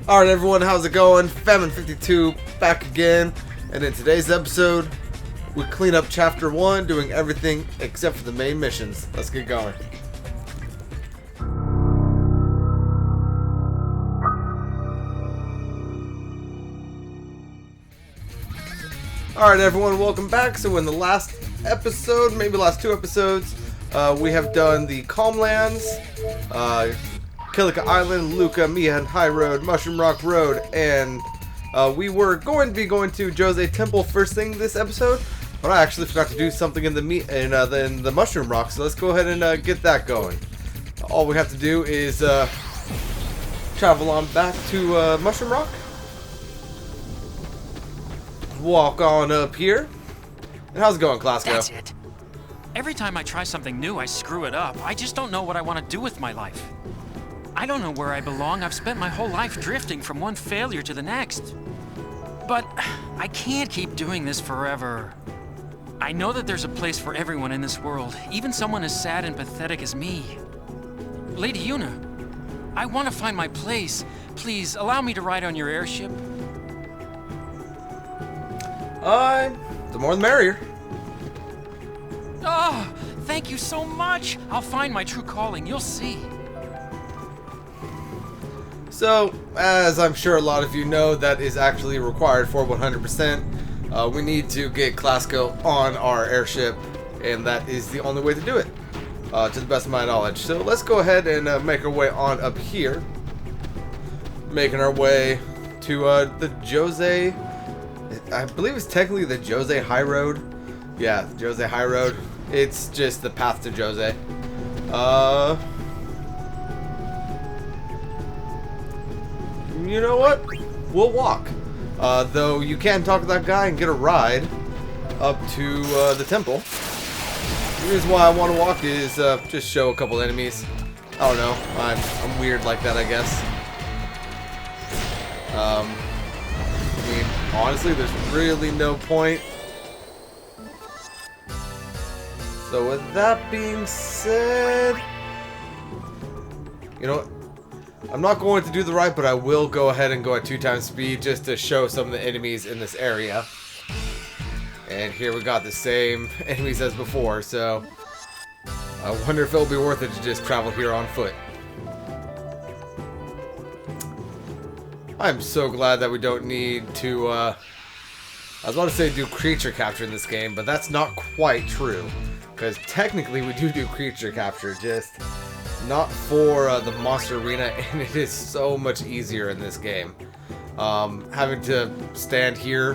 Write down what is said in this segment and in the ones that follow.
Alright everyone, how's it going? Famine52 back again, and in today's episode, we clean up Chapter 1, doing everything except for the main missions. Let's get going. Alright everyone, welcome back. So in the last episode, maybe last two episodes, we have done the Calmlands, Kilika Island, Luca, Mian High Road, Mushroom Rock Road, and we were going to be going to Jose Temple first thing this episode, but I actually forgot to do something in the Mushroom Rock, so let's go ahead and get that going. All we have to do is travel on back to Mushroom Rock, walk on up here, and how's it going, Clasco? That's it. Every time I try something new, I screw it up. I just don't know what I want to do with my life. I don't know where I belong. I've spent my whole life drifting from one failure to the next. But I can't keep doing this forever. I know that there's a place for everyone in this world, even someone as sad and pathetic as me. Lady Yuna, I want to find my place. Please, allow me to ride on your airship. The more the merrier. Oh, thank you so much. I'll find my true calling. You'll see. So, as I'm sure a lot of you know, that is actually required for 100%. We need to get Clasco on our airship, and that is the only way to do it, to the best of my knowledge. So let's go ahead and make our way on up here. Making our way to the Jose, I believe it's technically the Jose High Road. Yeah, Jose High Road. It's just the path to Jose. You know what? We'll walk. Though you can talk to that guy and get a ride up to the temple. The reason why I want to walk is just show a couple enemies. I don't know. I'm weird like that, I guess. I mean, honestly, there's really no point. So with that being said, you know what? I'm not going to do the ride, but I will go ahead and go at 2x speed just to show some of the enemies in this area. And here we got the same enemies as before, so I wonder if it'll be worth it to just travel here on foot. I'm so glad that we don't need to, I was about to say do creature capture in this game, but that's not quite true. Because technically we do creature capture, just not for the monster arena, and it is so much easier in this game. Having to stand here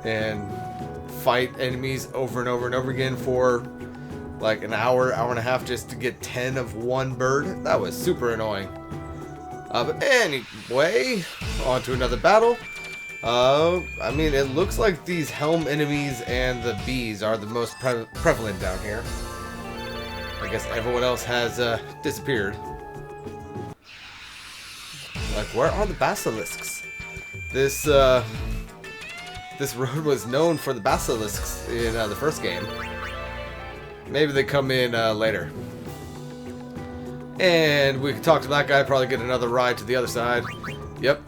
and fight enemies over and over and over again for like an hour, hour and a half just to get 10 of one bird, that was super annoying. But anyway, on to another battle. I mean, it looks like these helm enemies and the bees are the most prevalent down here. I guess everyone else has disappeared. Like, where are the basilisks? This road was known for the basilisks in the first game. Maybe they come in later. And we can talk to that guy, probably get another ride to the other side. Yep.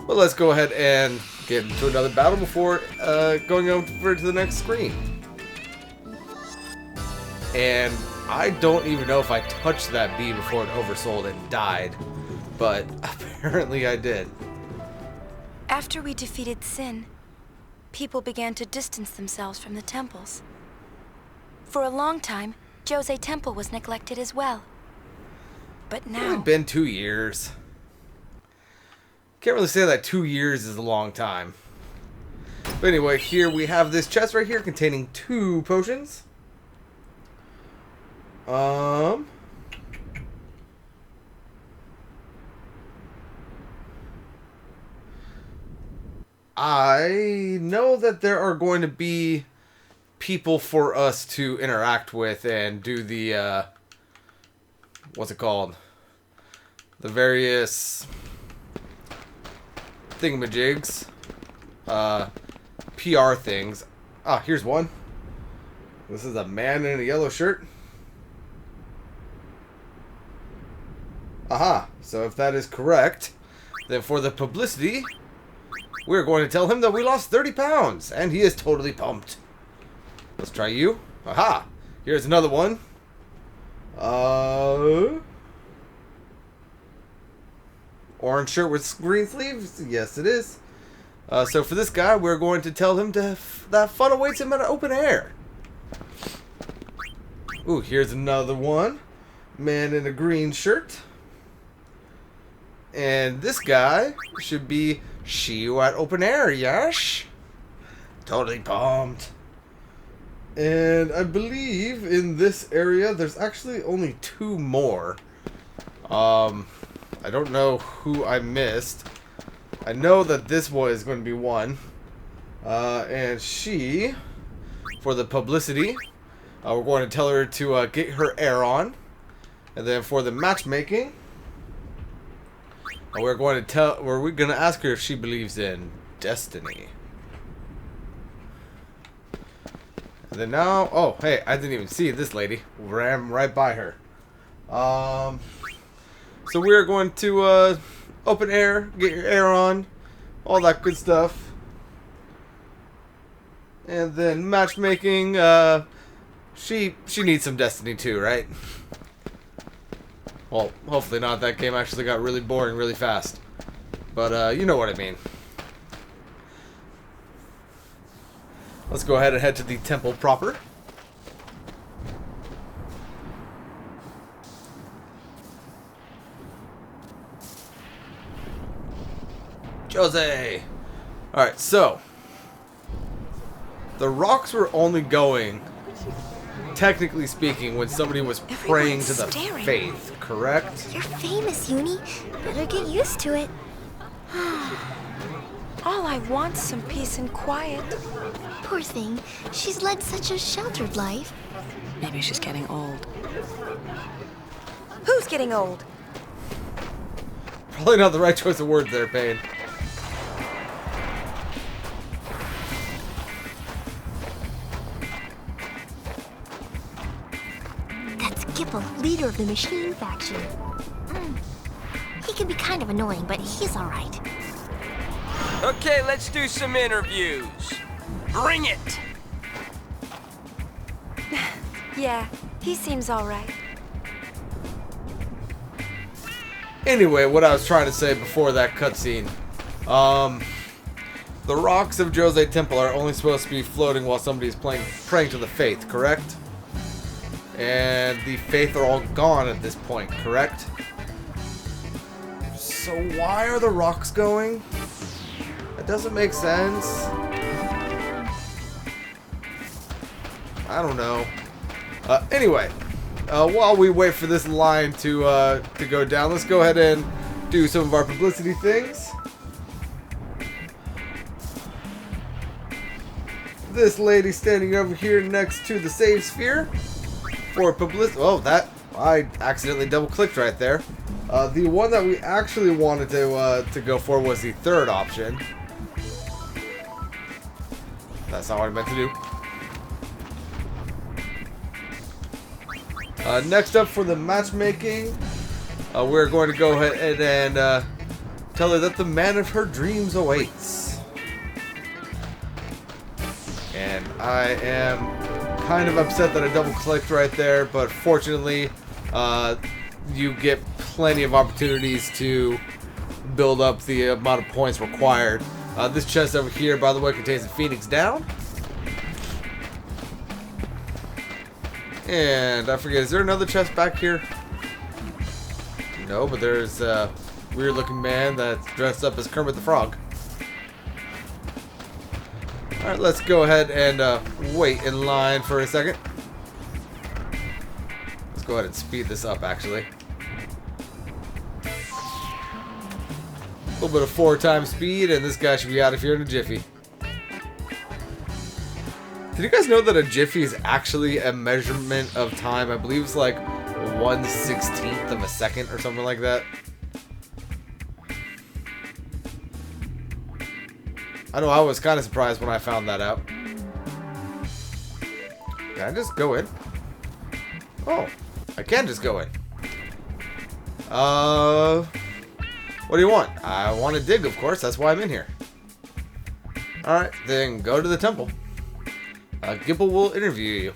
But let's go ahead and get into another battle before going over to the next screen. And I don't even know if I touched that bee before it oversold and died, but apparently I did. After we defeated Sin, people began to distance themselves from the temples. For a long time, Jose Temple was neglected as well. But now... It's been 2 years. Can't really say that 2 years is a long time. But anyway, here we have this chest right here containing 2 potions. I know that there are going to be people for us to interact with and do the, what's it called? The various thingamajigs, PR things. Ah, here's one. This is a man in a yellow shirt. Aha, So if that is correct, then for the publicity, we're going to tell him that we lost 30 pounds, and he is totally pumped. Let's try you. Aha! Here's another one. Orange shirt with green sleeves? Yes, it is. So for this guy, we're going to tell him that fun awaits him at an open air. Ooh, here's another one. Man in a green shirt. And this guy should be see you at open air, yes? Totally pumped. And I believe in this area there's actually only 2 more. I don't know who I missed. I know that this boy is going to be one. And she, for the publicity, we're going to tell her to get her air on. And then for the matchmaking, we're going to ask her if she believes in destiny. And then now, oh hey, I didn't even see this lady. Ran right by her. So we are going to open air, get your air on, all that good stuff. And then matchmaking, she needs some destiny too, right? Well, hopefully not. That game actually got really boring really fast. But you know what I mean. Let's go ahead and head to the temple proper. Jose! Alright, so the rocks were only going, technically speaking, when somebody was praying to the faith, correct? You're famous, Uni. Better get used to it. All I want's some peace and quiet. Poor thing. She's led such a sheltered life. Maybe she's getting old. Who's getting old? Probably not the right choice of words there, Payne. That's Gipple, leader of the machine faction. He can be kind of annoying, but he's all right. Okay, let's do some interviews. Bring it! Yeah, he seems all right. Anyway, what I was trying to say before that cutscene. The rocks of Jose Temple are only supposed to be floating while somebody's praying to the faith, correct? And the faith are all gone at this point, correct? So why are the rocks going? That doesn't make sense. I don't know. Anyway, while we wait for this line to go down, let's go ahead and do some of our publicity things. This lady standing over here next to the save sphere for publicity. Oh, that I accidentally double-clicked right there. The one that we actually wanted to go for was the third option. That's not what I meant to do. Next up for the matchmaking, we're going to go ahead and tell her that the man of her dreams awaits. And I am kind of upset that I double-clicked right there, but fortunately, you get plenty of opportunities to build up the amount of points required. This chest over here, by the way, contains a Phoenix down. And I forget, is there another chest back here? No, but there's a weird-looking man that's dressed up as Kermit the Frog. Alright, let's go ahead and wait in line for a second. Let's go ahead and speed this up, actually. A little bit of 4x speed, and this guy should be out of here in a jiffy. Did you guys know that a jiffy is actually a measurement of time? I believe it's like 1/16th of a second or something like that. I know I was kind of surprised when I found that out. Can I just go in? Oh, I can just go in. What do you want? I want to dig, of course. That's why I'm in here. Alright, then go to the temple. Gipple will interview you.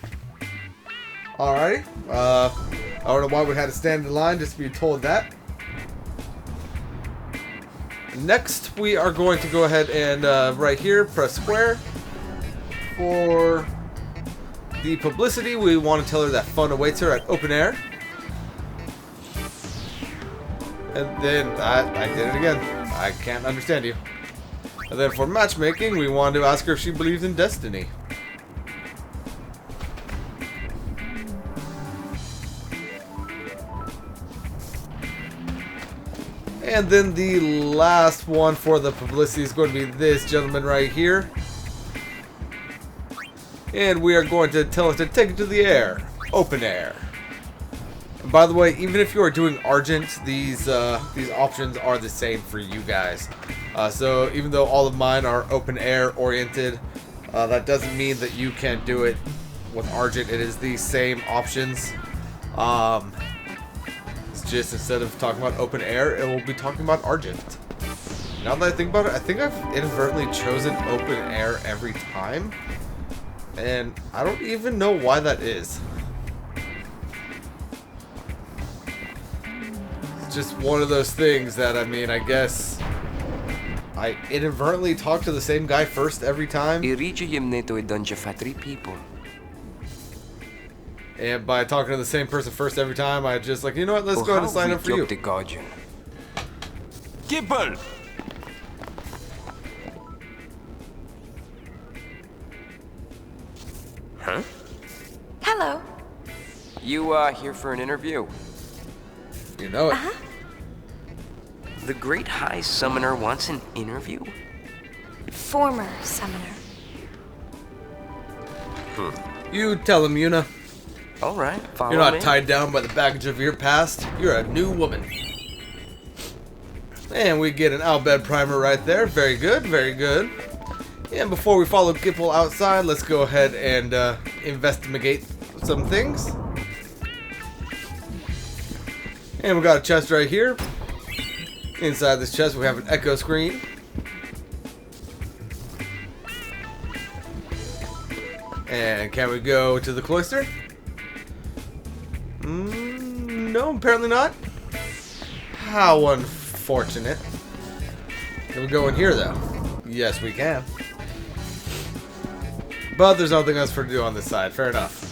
Alrighty. I don't know why we had to stand in line just to be told that. Next, we are going to go ahead and right here, press square. For the publicity, we want to tell her that fun awaits her at open air. And then I did it again. I can't understand you. And then for matchmaking, we wanted to ask her if she believes in destiny. And then the last one for the publicity is going to be this gentleman right here. And we are going to tell us to take it to the air. Open air. And by the way, even if you are doing Argent, these options are the same for you guys. So even though all of mine are open air oriented, that doesn't mean that you can't do it with Argent. It is the same options. It's just instead of talking about open air, it will be talking about Argent. Now that I think about it, I think I've inadvertently chosen open air every time. And I don't even know why that is. It's just one of those things that, I mean, I guess I inadvertently talk to the same guy first every time. And by talking to the same person first every time, I just like, you know what, let's go ahead and sign up for you. Gipple! Huh? Hello. You, here for an interview? You know it. The Great High Summoner wants an interview? Former summoner. You tell him, Yuna. Alright, follow You're not me. tied down by the baggage of your past. You're a new woman. And we get an Albed primer right there. Very good, very good. And before we follow Gipple outside, let's go ahead and investigate some things. And we got a chest right here. Inside this chest, we have an echo screen. And can we go to the cloister? No, apparently not. How unfortunate. Can we go in here, though? Yes, we can. But there's nothing else for to do on this side. Fair enough.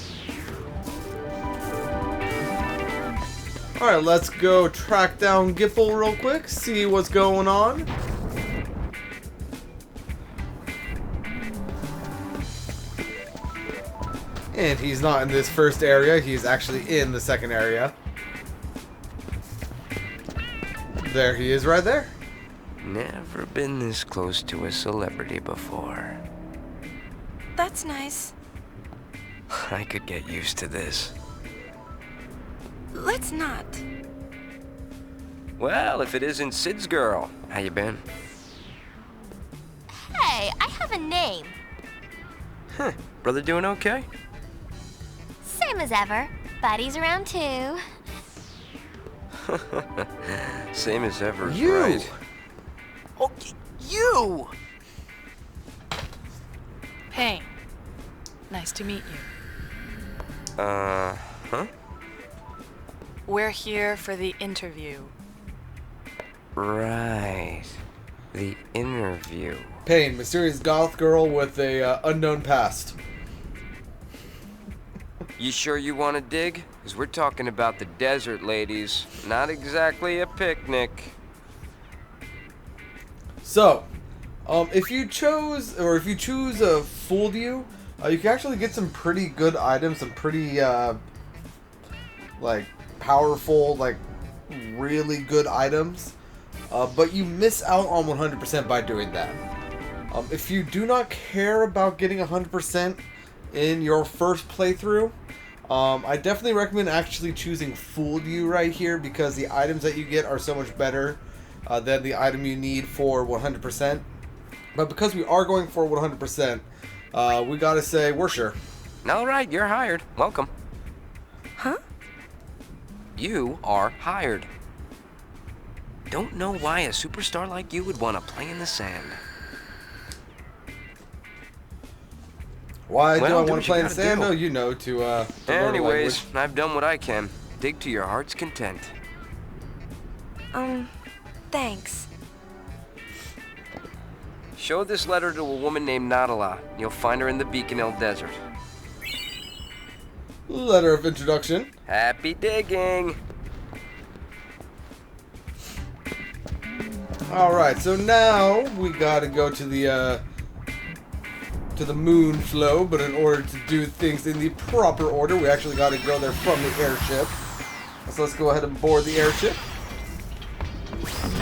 Alright, let's go track down Gipple real quick. See what's going on. And he's not in this first area. He's actually in the second area. There he is right there. Never been this close to a celebrity before. That's nice. I could get used to this. Let's not. Well, if it isn't Sid's girl, how you been? Hey, I have a name. Huh, brother doing okay? Same as ever. Buddy's around too. Same as ever, You! right? Oh, you! Hey, nice to meet you. Huh? We're here for the interview. Right. The interview. Pain, mysterious goth girl with a unknown past. You sure you want to dig? Because we're talking about the desert, ladies. Not exactly a picnic. So, if you choose Fooled You, you can actually get some pretty good items, some pretty, like, powerful, like, really good items. But you miss out on 100% by doing that. If you do not care about getting 100% in your first playthrough, I definitely recommend actually choosing Fooled You right here, because the items that you get are so much better than the item you need for 100%. But because we are going for 100%, we gotta say we're sure. All right, you're hired. Welcome. Huh? You are hired. Don't know why a superstar like you would want to play in the sand. Why do I Well, do want what to play you in the gotta sand? do. Oh, you know, to learn a Anyways, language. I've done what I can. Dig to your heart's content. Thanks. Show this letter to a woman named Nadala. You'll find her in the Beacon Hill Desert. Letter of introduction. Happy digging! Alright, so now we gotta go to the moon flow, but in order to do things in the proper order, we actually gotta go there from the airship. So let's go ahead and board the airship.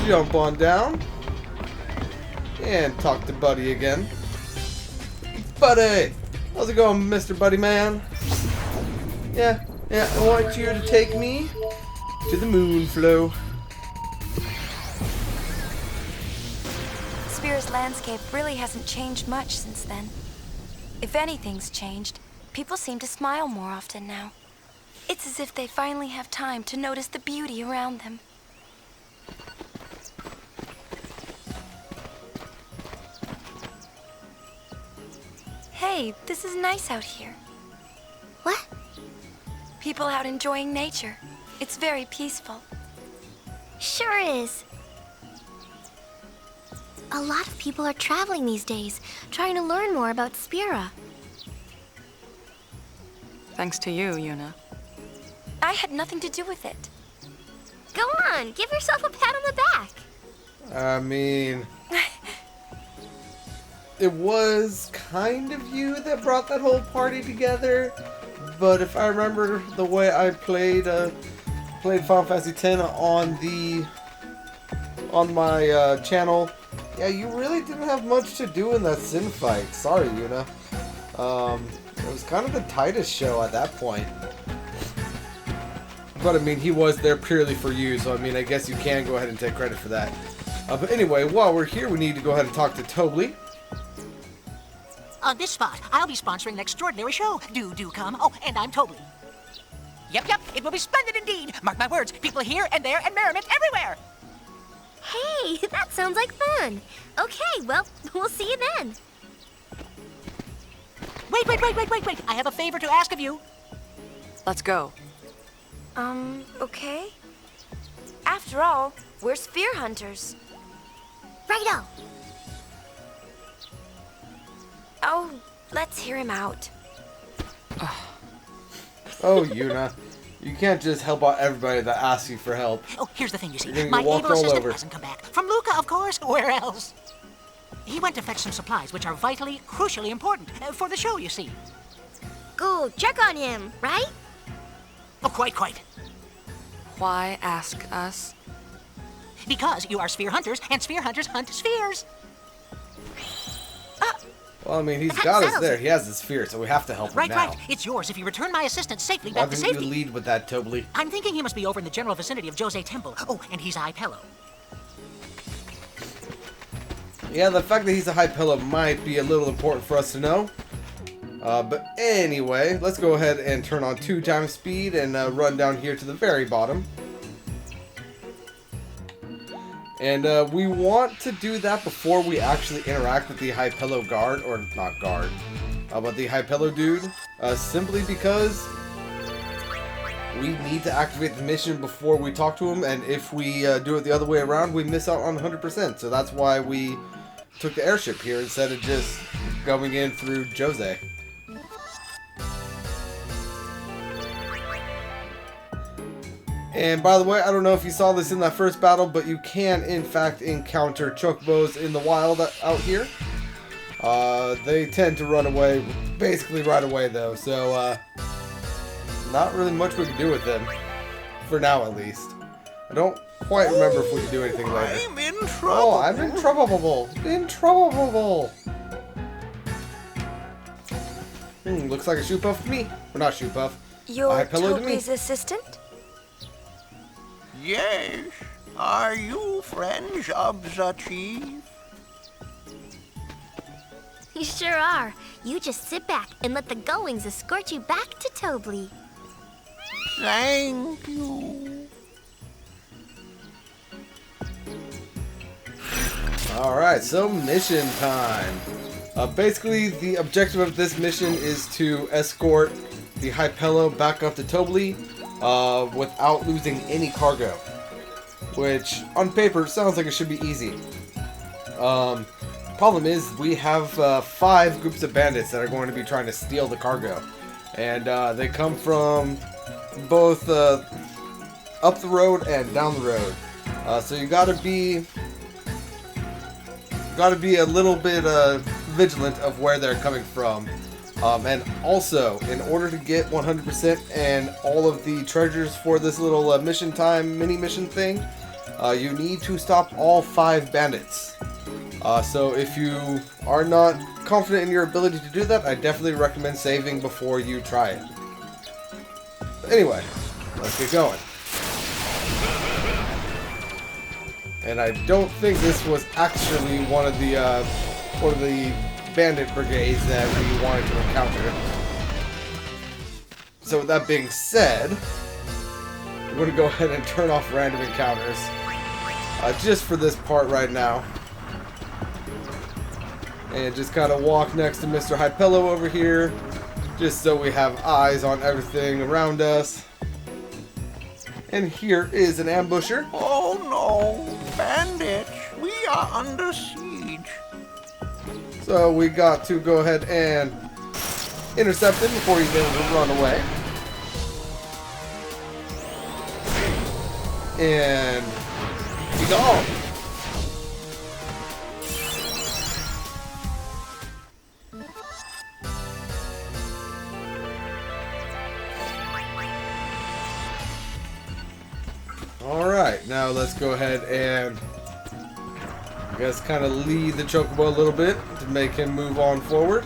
Jump on down. And talk to Buddy again. Buddy! How's it going, Mr. Buddy Man? Yeah, I want you to take me to the moon flow. Spear's landscape really hasn't changed much since then. If anything's changed, people seem to smile more often now. It's as if they finally have time to notice the beauty around them. Hey, this is nice out here. What? People out enjoying nature. It's very peaceful. Sure is. A lot of people are traveling these days, trying to learn more about Spira. Thanks to you, Yuna. I had nothing to do with it. Go on, give yourself a pat on the back. I mean, it was kind of you that brought that whole party together, but if I remember the way I played Final Fantasy X on my channel, yeah, you really didn't have much to do in that Sin fight. Sorry, Yuna. It was kind of the tightest show at that point. But I mean, he was there purely for you, so I mean, I guess you can go ahead and take credit for that. But anyway, while we're here, we need to go ahead and talk to Tobly. On this spot, I'll be sponsoring an extraordinary show. Do come. Oh, and I'm Tobly. Yep, it will be splendid indeed. Mark my words, people here and there and merriment everywhere. Hey, that sounds like fun. Okay, well, we'll see you then. Wait. I have a favor to ask of you. Let's go. Okay. After all, we're spear hunters. Righto. Oh, let's hear him out. Oh, Yuna. You can't just help out everybody that asks you for help. Oh, here's the thing, you see. You're gonna My get walked able all assistant over. hasn't come back. From Luca, of course. Where else? He went to fetch some supplies, which are vitally, crucially important for the show, you see. Go check on him, right? Oh, quite. Why ask us? Because you are sphere hunters, and sphere hunters hunt spheres. Well, I mean, he's That got us settles there. it. He has his sphere, so we have to help him Right. now. It's yours if you return my assistant safely Why back to didn't you safety. lead with that, Tobly? I'm thinking he must be over in the general vicinity of Jose Temple. Oh, and he's Eye Pello. Yeah, the fact that he's a high pillow might be a little important for us to know. But anyway, let's go ahead and turn on 2x speed and run down here to the very bottom. And we want to do that before we actually interact with the high pillow guard, or not guard, but the high pillow dude, simply because we need to activate the mission before we talk to him, and if we do it the other way around, we miss out on 100%. So that's why we took the airship here instead of just going in through Jose. And by the way, I don't know if you saw this in that first battle, but you can in fact encounter chocobos in the wild out here. They tend to run away basically right away though, so not really much we can do with them. For now at least. I don't quite remember if we can do anything later. I'm in trouble. Oh, I'm in trouble. In trouble. Looks like a shoe puff to me. Or not shoe puff. You're High pillow to me. Tobly's assistant? Yes. Are you friends of the chief? You sure are. You just sit back and let the goings escort you back to Tobly. Thank you. Alright, so mission time. Basically, the objective of this mission is to escort the Hypello back up to Tobli without losing any cargo. Which, on paper, sounds like it should be easy. Problem is, we have 5 groups of bandits that are going to be trying to steal the cargo. And they come from both up the road and down the road. So you gotta be a little bit vigilant of where they're coming from. And also, in order to get 100% and all of the treasures for this little mission time mini mission thing, you need to stop all 5 bandits. So if you are not confident in your ability to do that, I definitely recommend saving before you try it. But anyway, let's get going. And I don't think this was actually one of the bandit brigades that we wanted to encounter. So with that being said, we're going to go ahead and turn off random encounters. Just for this part right now. And just kind of walk next to Mr. Hypello over here. Just so we have eyes on everything around us. And here is an ambusher. Oh no, bandits, we are under siege. So we got to go ahead and intercept him before he's able to run away. And be gone. Alright, now let's go ahead and I guess kind of lead the Chocobo a little bit to make him move on forward.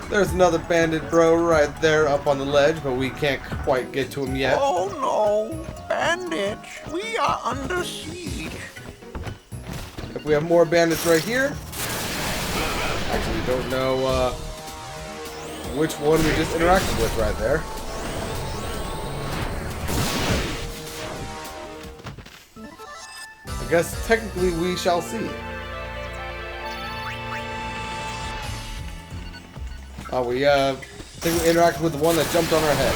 There's another bandit bro right there up on the ledge, but we can't quite get to him yet. Oh no, bandits, we are under siege. If we have more bandits right here. Actually, don't know which one we just interacted with right there. I guess technically we shall see. I think we interacted with the one that jumped on our head.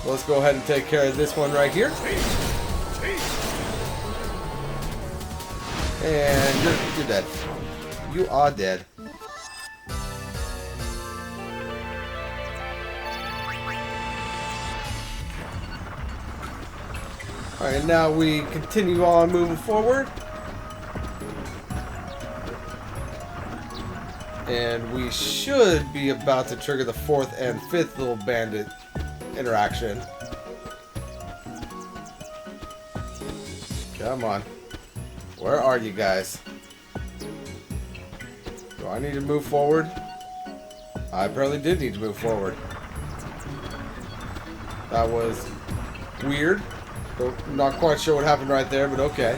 Let's go ahead and take care of this one right here. And you're dead. You are dead. Alright, now we continue on moving forward. And we should be about to trigger the 4th and 5th little bandit interaction. Come on. Where are you guys? Do I need to move forward? I apparently did need to move forward. That was weird. Not quite sure what happened right there, but okay.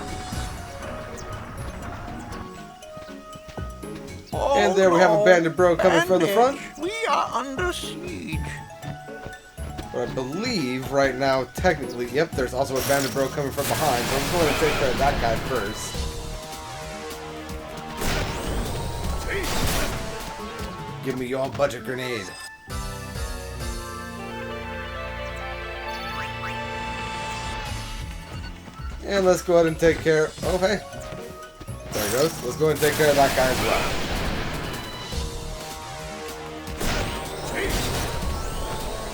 Oh, and there we have a bandit bro coming from the front. We are under siege. But I believe right now, technically, yep, there's also a bandit bro coming from behind. So I'm going to take care of that guy first. Give me your budget grenade. And let's go ahead and take care. Oh, hey. There it goes. Let's go ahead and take care of that guy as well.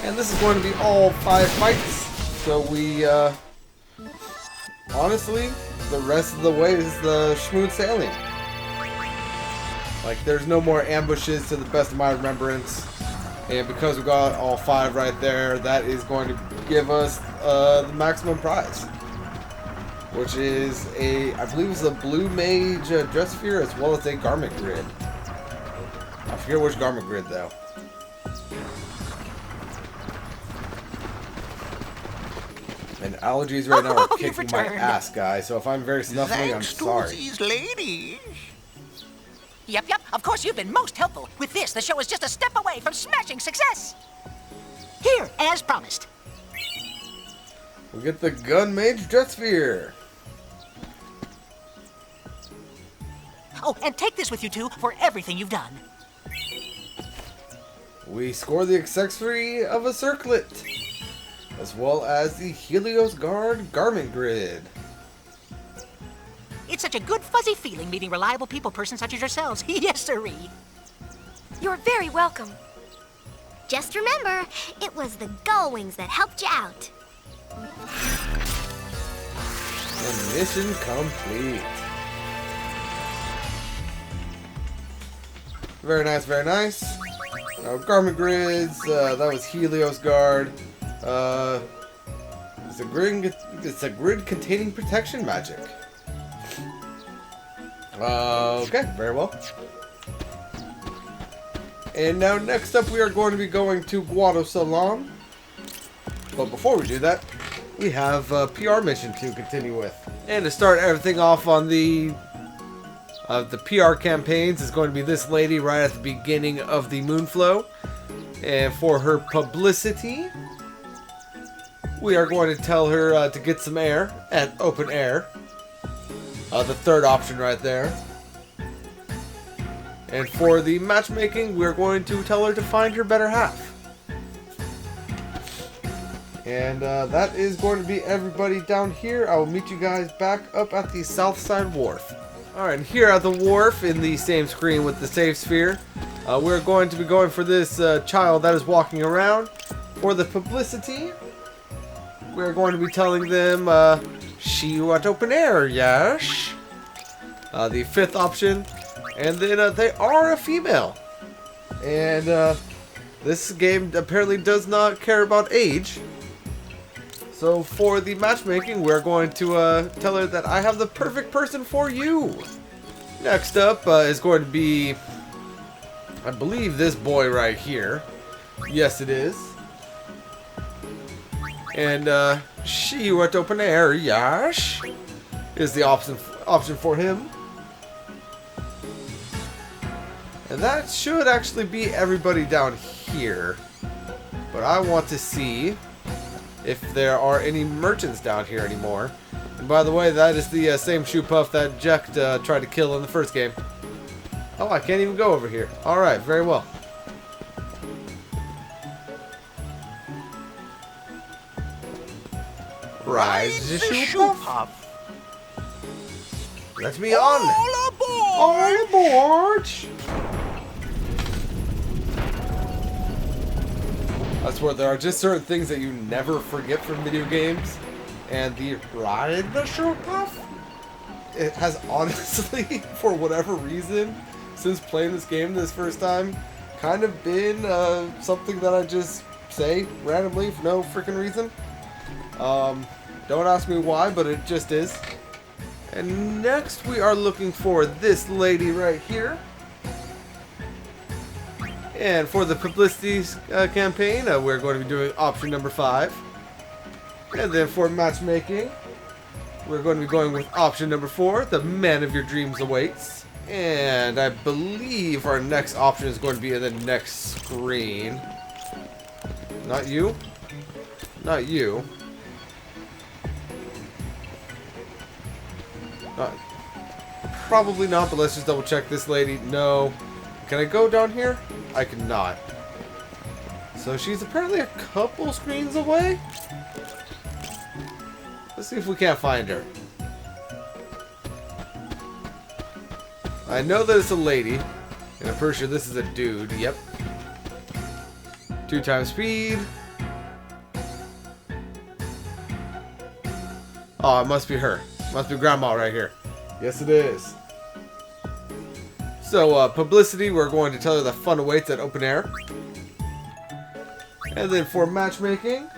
And this is going to be all 5 fights. So we, honestly, the rest of the way is the smooth sailing. Like, there's no more ambushes to the best of my remembrance. And because we got all 5 right there, that is going to give us the maximum prize. Which is I believe it's a blue mage dress sphere as well as a garment grid. I forget which garment grid though. And allergies right now are kicking my ass, guys. So if I'm very snuffly, I'm sorry. Thanks to these ladies. Yep, of course you've been most helpful. With this, the show is just a step away from smashing success. Here, as promised. We get the gun mage dress sphere. Oh, and take this with you two for everything you've done. We score the accessory of a circlet, as well as the Helios Guard garment grid. It's such a good fuzzy feeling meeting reliable people persons such as yourselves. Yes, sirree. You're very welcome. Just remember, it was the Gullwings that helped you out. And mission complete. Very nice, very nice. Now, garment grids, that was Helios Guard. It's a grid containing protection magic. Okay, very well. And now next up we are going to be going to Guado Salam. But before we do that, we have a PR mission to continue with. And to start everything off on the PR campaigns is going to be this lady right at the beginning of the Moonflow. And for her publicity, we are going to tell her to get some air at open air. The third option right there. And for the matchmaking, we're going to tell her to find her better half. And that is going to be everybody down here. I will meet you guys back up at the south side wharf. Alright, and here at the wharf in the same screen with the save sphere, we're going to be going for this child that is walking around. For the publicity, we're going to be telling them, see you at open air, yes? The fifth option, and then they are a female. And this game apparently does not care about age. So for the matchmaking, we're going to tell her that I have the perfect person for you. Next up is going to be, I believe, this boy right here. Yes, it is. And she went open air, yes, is the option for him. And that should actually be everybody down here. But I want to see if there are any merchants down here anymore. And by the way, that is the same shoe puff that Jack tried to kill in the first game. Oh, I can't even go over here. Alright, very well. Rise the shoe puff. Let me on. All aboard! All aboard! I swear, there are just certain things that you never forget from video games. And the ride the shoe puff, it has honestly, for whatever reason, since playing this game this first time, kind of been something that I just say randomly for no freaking reason. Don't ask me why, but it just is. And next we are looking for this lady right here. And for the publicity campaign, we're going to be doing option number 5. And then for matchmaking, we're going to be going with option number 4, the man of your dreams awaits. And I believe our next option is going to be in the next screen. Not you. Not you. Probably not, but let's just double check this lady. No. Can I go down here? I cannot. So she's apparently a couple screens away. Let's see if we can't find her. I know that it's a lady, and I'm pretty sure this is a dude. Yep. 2 times speed. Oh, it must be her. Must be Grandma right here. Yes, it is. So, publicity, we're going to tell her that fun awaits at open air. And then for matchmaking,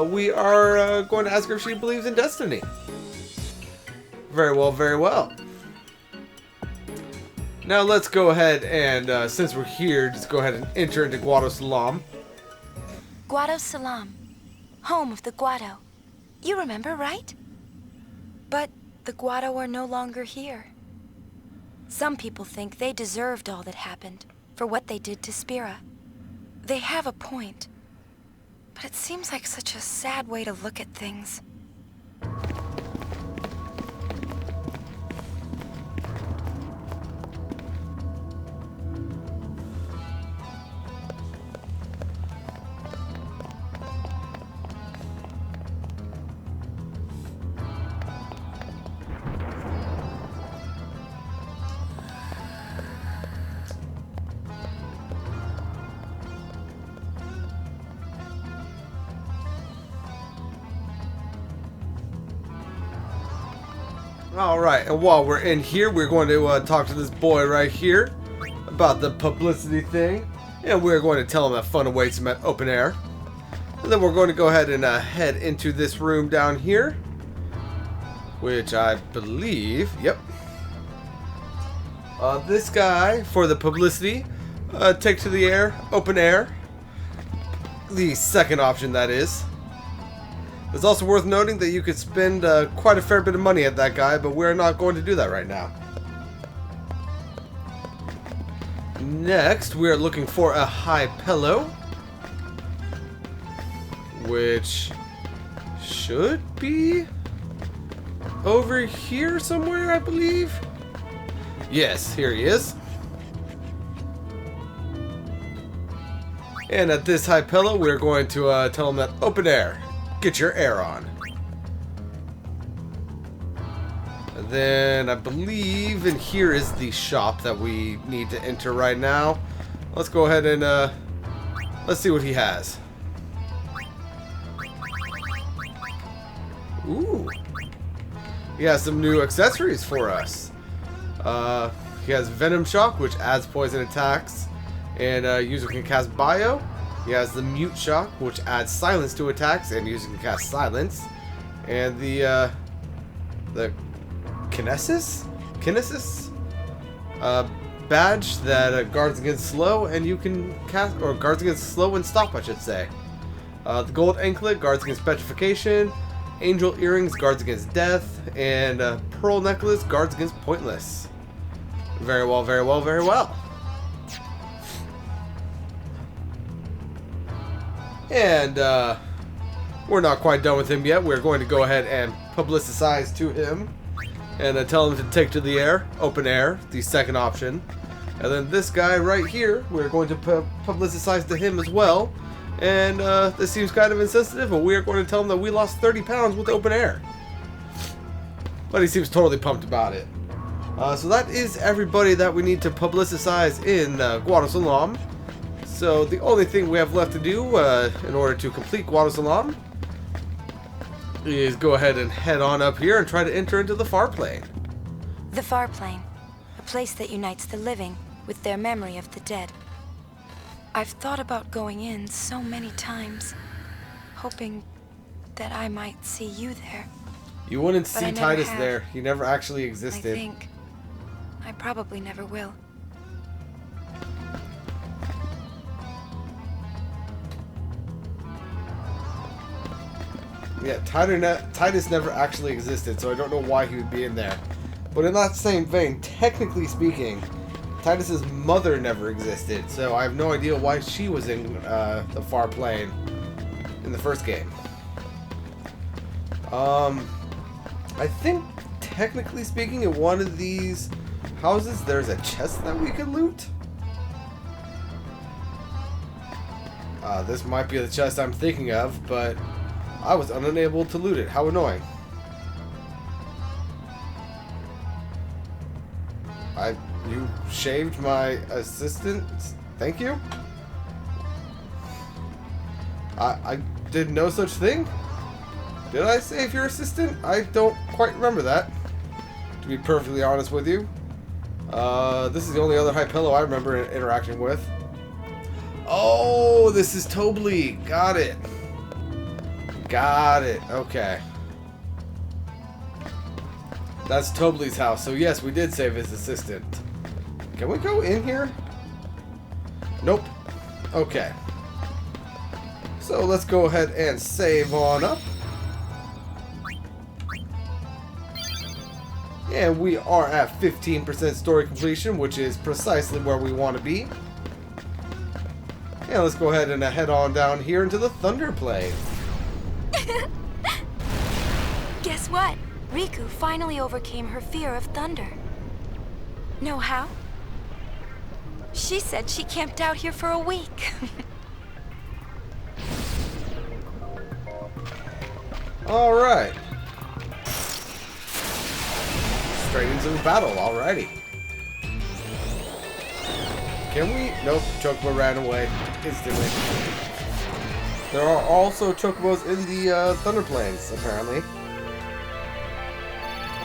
we are going to ask her if she believes in destiny. Very well, very well. Now let's go ahead and, since we're here, just go ahead and enter into Guado Salam. Guado Salam, home of the Guado. You remember, right? But the Guado are no longer here. Some people think they deserved all that happened for what they did to Spira. They have a point, but it seems like such a sad way to look at things. Alright, and while we're in here, we're going to talk to this boy right here about the publicity thing. And we're going to tell him that fun awaits him at open air. And then we're going to go ahead and head into this room down here. Which I believe, yep. This guy, for the publicity, take to the air, open air. The second option, that is. It's also worth noting that you could spend quite a fair bit of money at that guy, but we're not going to do that right now. Next, we are looking for a high pillow, which should be over here somewhere, I believe. Yes, here he is. And at this high pillow, we're going to tell him that open air. Get your air on. And then I believe in here is the shop that we need to enter right now. Let's go ahead and let's see what he has. Ooh. He has some new accessories for us. He has Venom Shock, which adds poison attacks, and user can cast Bio. He has the Mute Shock, which adds silence to attacks, and user can cast Silence. And the Kinesis badge that guards against slow, and you can cast, or guards against slow and stop, I should say. The Gold Anklet guards against petrification. Angel Earrings guards against death, and Pearl Necklace guards against pointless. Very well, very well, very well. And we're not quite done with him yet. We're going to go ahead and publicize to him and tell him to take to the air, open air, the second option. And then this guy right here, we're going to publicize to him as well. And this seems kind of insensitive, but we're going to tell him that we lost 30 pounds with open air. But he seems totally pumped about it. So that is everybody that we need to publicize in Guadosalam. So the only thing we have left to do in order to complete Guadosalam is go ahead and head on up here and try to enter into the Far Plane. The Far Plane, a place that unites the living with their memory of the dead. I've thought about going in so many times, hoping that I might see you there. You wouldn't But I see never Titus have. there. He never actually I existed. think I probably never will. Yeah, Titus never actually existed, so I don't know why he would be in there. But in that same vein, technically speaking, Titus's mother never existed, so I have no idea why she was in the Far Plane in the first game. I think, technically speaking, in one of these houses, there's a chest that we could loot. This might be the chest I'm thinking of, but I was unable to loot it. How annoying. You shaved my assistant? Thank you? I did no such thing? Did I save your assistant? I don't quite remember that, to be perfectly honest with you. This is the only other high pillow I remember interacting with. Oh, this is Tobly. Got it. Got it. Okay. That's Tobly's house. So yes, we did save his assistant. Can we go in here? Nope. Okay. So let's go ahead and save on up. And we are at 15% story completion, which is precisely where we want to be. And let's go ahead and head on down here into the Thunder Plane. Guess what? Riku finally overcame her fear of thunder. Know how? She said she camped out here for a week. Alright. Straight into the battle, alrighty. Can we? Nope, Chocobo ran away instantly. There are also Chocobos in the Thunder Plains, apparently.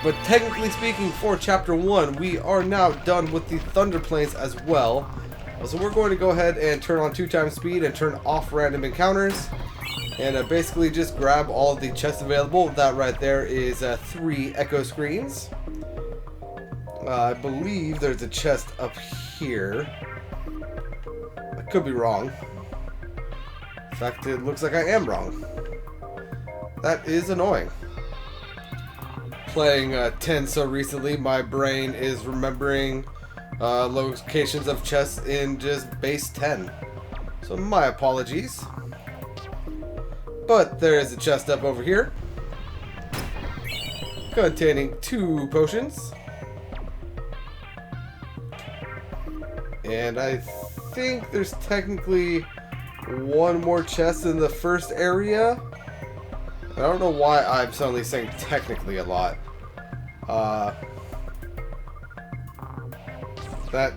but technically speaking, for Chapter 1, we are now done with the Thunder Plains as well. So we're going to go ahead and turn on 2x speed and turn off random encounters. And basically just grab all of the chests available. That right there is 3 echo screens. I believe there's a chest up here. I could be wrong. In fact, it looks like I am wrong. That is annoying. Playing 10 so recently, my brain is remembering locations of chests in just base 10. So my apologies. But there is a chest up over here containing 2 potions. And I think there's technically 1 more chest in the first area. I don't know why I'm suddenly saying technically a lot. That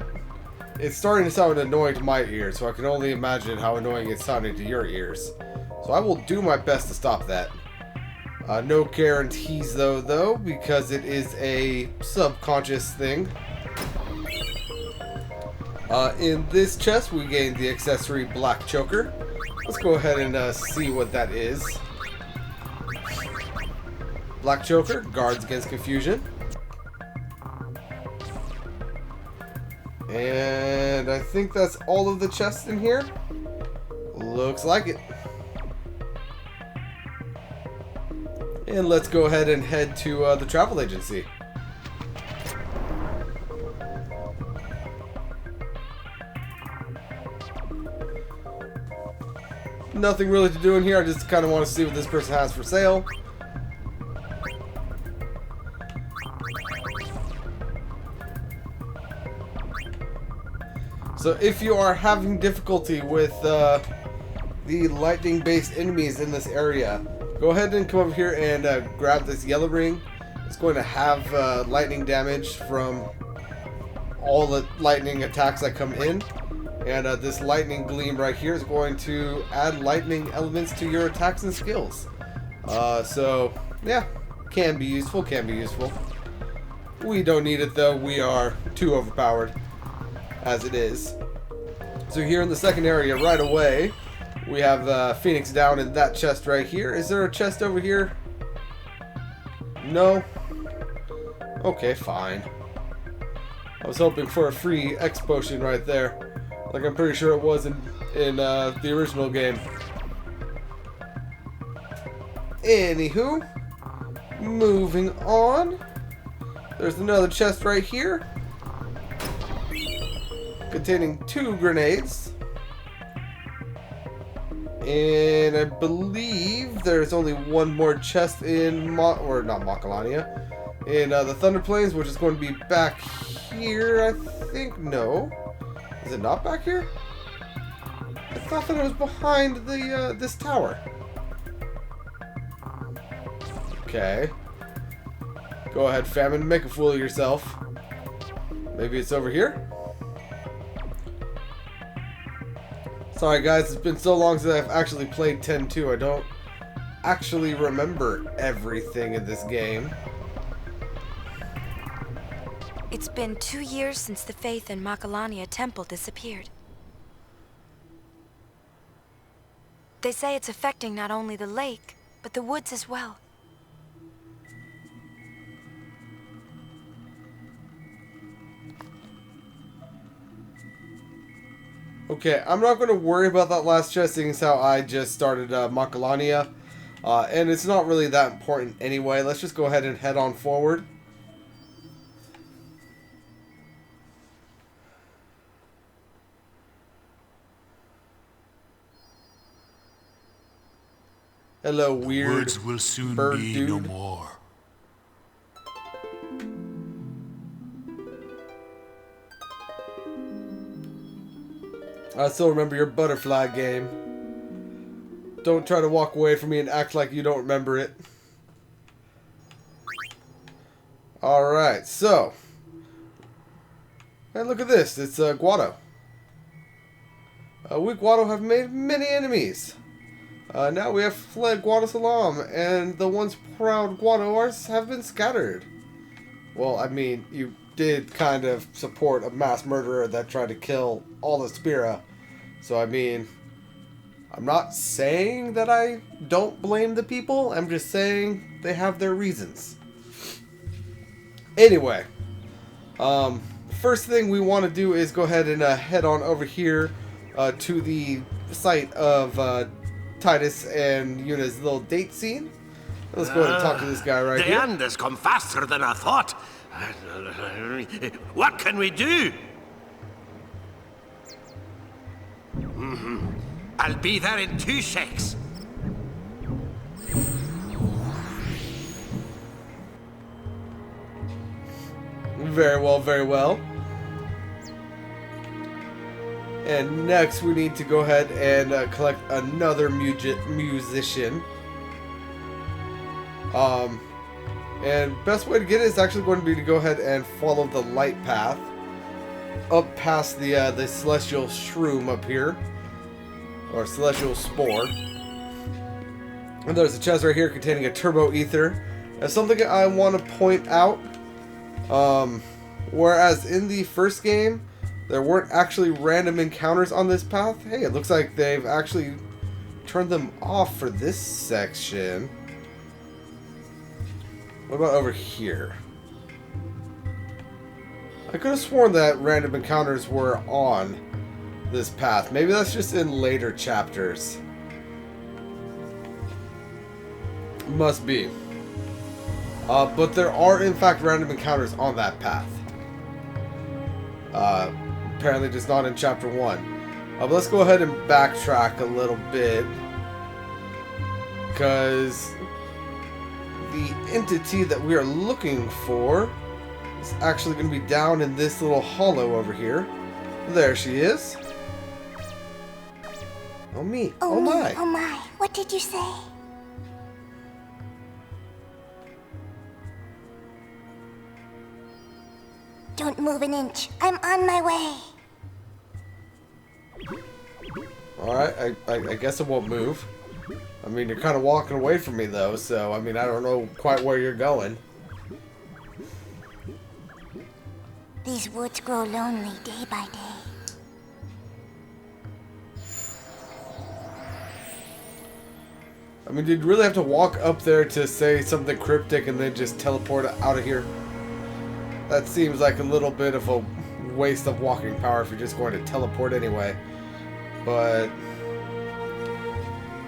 it's starting to sound annoying to my ears, so I can only imagine how annoying it's sounding to your ears. So I will do my best to stop that. No guarantees though, because it is a subconscious thing. In this chest, we gained the accessory Black Choker. Let's go ahead and see what that is. Black Choker guards against confusion. And I think that's all of the chests in here. Looks like it. And let's go ahead and head to the travel agency. Nothing really to do in here. I just kind of want to see what this person has for sale. So if you are having difficulty with the lightning-based enemies in this area, go ahead and come over here and grab this yellow ring. It's going to have lightning damage from all the lightning attacks that come in. And this lightning gleam right here is going to add lightning elements to your attacks and skills. So, yeah, can be useful, We don't need it though, we are too overpowered as it is. So here in the second area right away, we have Phoenix down in that chest right here. Is there a chest over here? No? Okay, fine. I was hoping for a free X potion right there. Like I'm pretty sure it was in the original game. Anywho, moving on. There's another chest right here containing 2 grenades. And I believe there's only 1 more chest in not Makalania, in the Thunder Plains, which is going to be back here, I think. No. Is it not back here? I thought that it was behind the this tower. Okay. Go ahead, Famine. Make a fool of yourself. Maybe it's over here? Sorry guys, it's been so long since I've actually played 10-2. I don't actually remember everything in this game. It's been 2 years since the faith in Makalania Temple disappeared. They say it's affecting not only the lake, but the woods as well. Okay, I'm not going to worry about that last chest, seeing as how I just started Makalania. And it's not really that important anyway. Let's just go ahead and head on forward. Hello, weird Words will soon bird be dude. no more. I still remember your butterfly game. Don't try to walk away from me and act like you don't remember it. Alright, so. Hey, look at this. It's Guado. We Guado have made many enemies. Now we have fled Guado Salam, and the once proud Guadoars have been scattered. Well, I mean, you did kind of support a mass murderer that tried to kill all the Spira. So, I mean, I'm not saying that I don't blame the people. I'm just saying they have their reasons. Anyway, first thing we want to do is go ahead and head on over here to the site of Titus and Yuna's little date scene. Let's go ahead and talk to this guy right the here. end has come faster than I thought. What can we do? I'll be there in 2 secs. Very well, very well. And next we need to go ahead and collect another musician. And best way to get it is actually going to be to go ahead and follow the light path up past the celestial shroom up here, or celestial spore. And there's a chest right here containing a turbo ether. And something I want to point out, whereas in the first game there weren't actually random encounters on this path, hey, it looks like they've actually turned them off for this section. What about over here? I could have sworn that random encounters were on this path. Maybe that's just in later chapters. Must be. But there are in fact random encounters on that path. Apparently just not in chapter 1. But let's go ahead and backtrack a little bit, because the entity that we are looking for is actually going to be down in this little hollow over here. There she is. Oh me. Oh my. Oh my. What did you say? Don't move an inch. I'm on my way. Alright, I guess it won't move. I mean, you're kind of walking away from me, though, so, I mean, I don't know quite where you're going. These woods grow lonely day by day. I mean, did you really have to walk up there to say something cryptic and then just teleport out of here? That seems like a little bit of a waste of walking power if you're just going to teleport anyway. But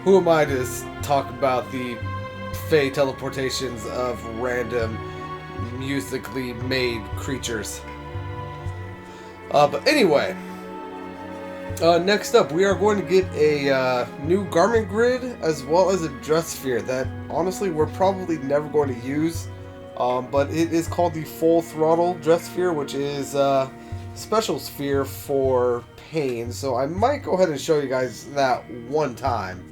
who am I to talk about the fey teleportations of random musically made creatures? But anyway, next up we are going to get a new garment grid as well as a dress sphere that honestly we're probably never going to use. But it is called the Full Throttle Dress Sphere, which is a special sphere for pain. So I might go ahead and show you guys that one time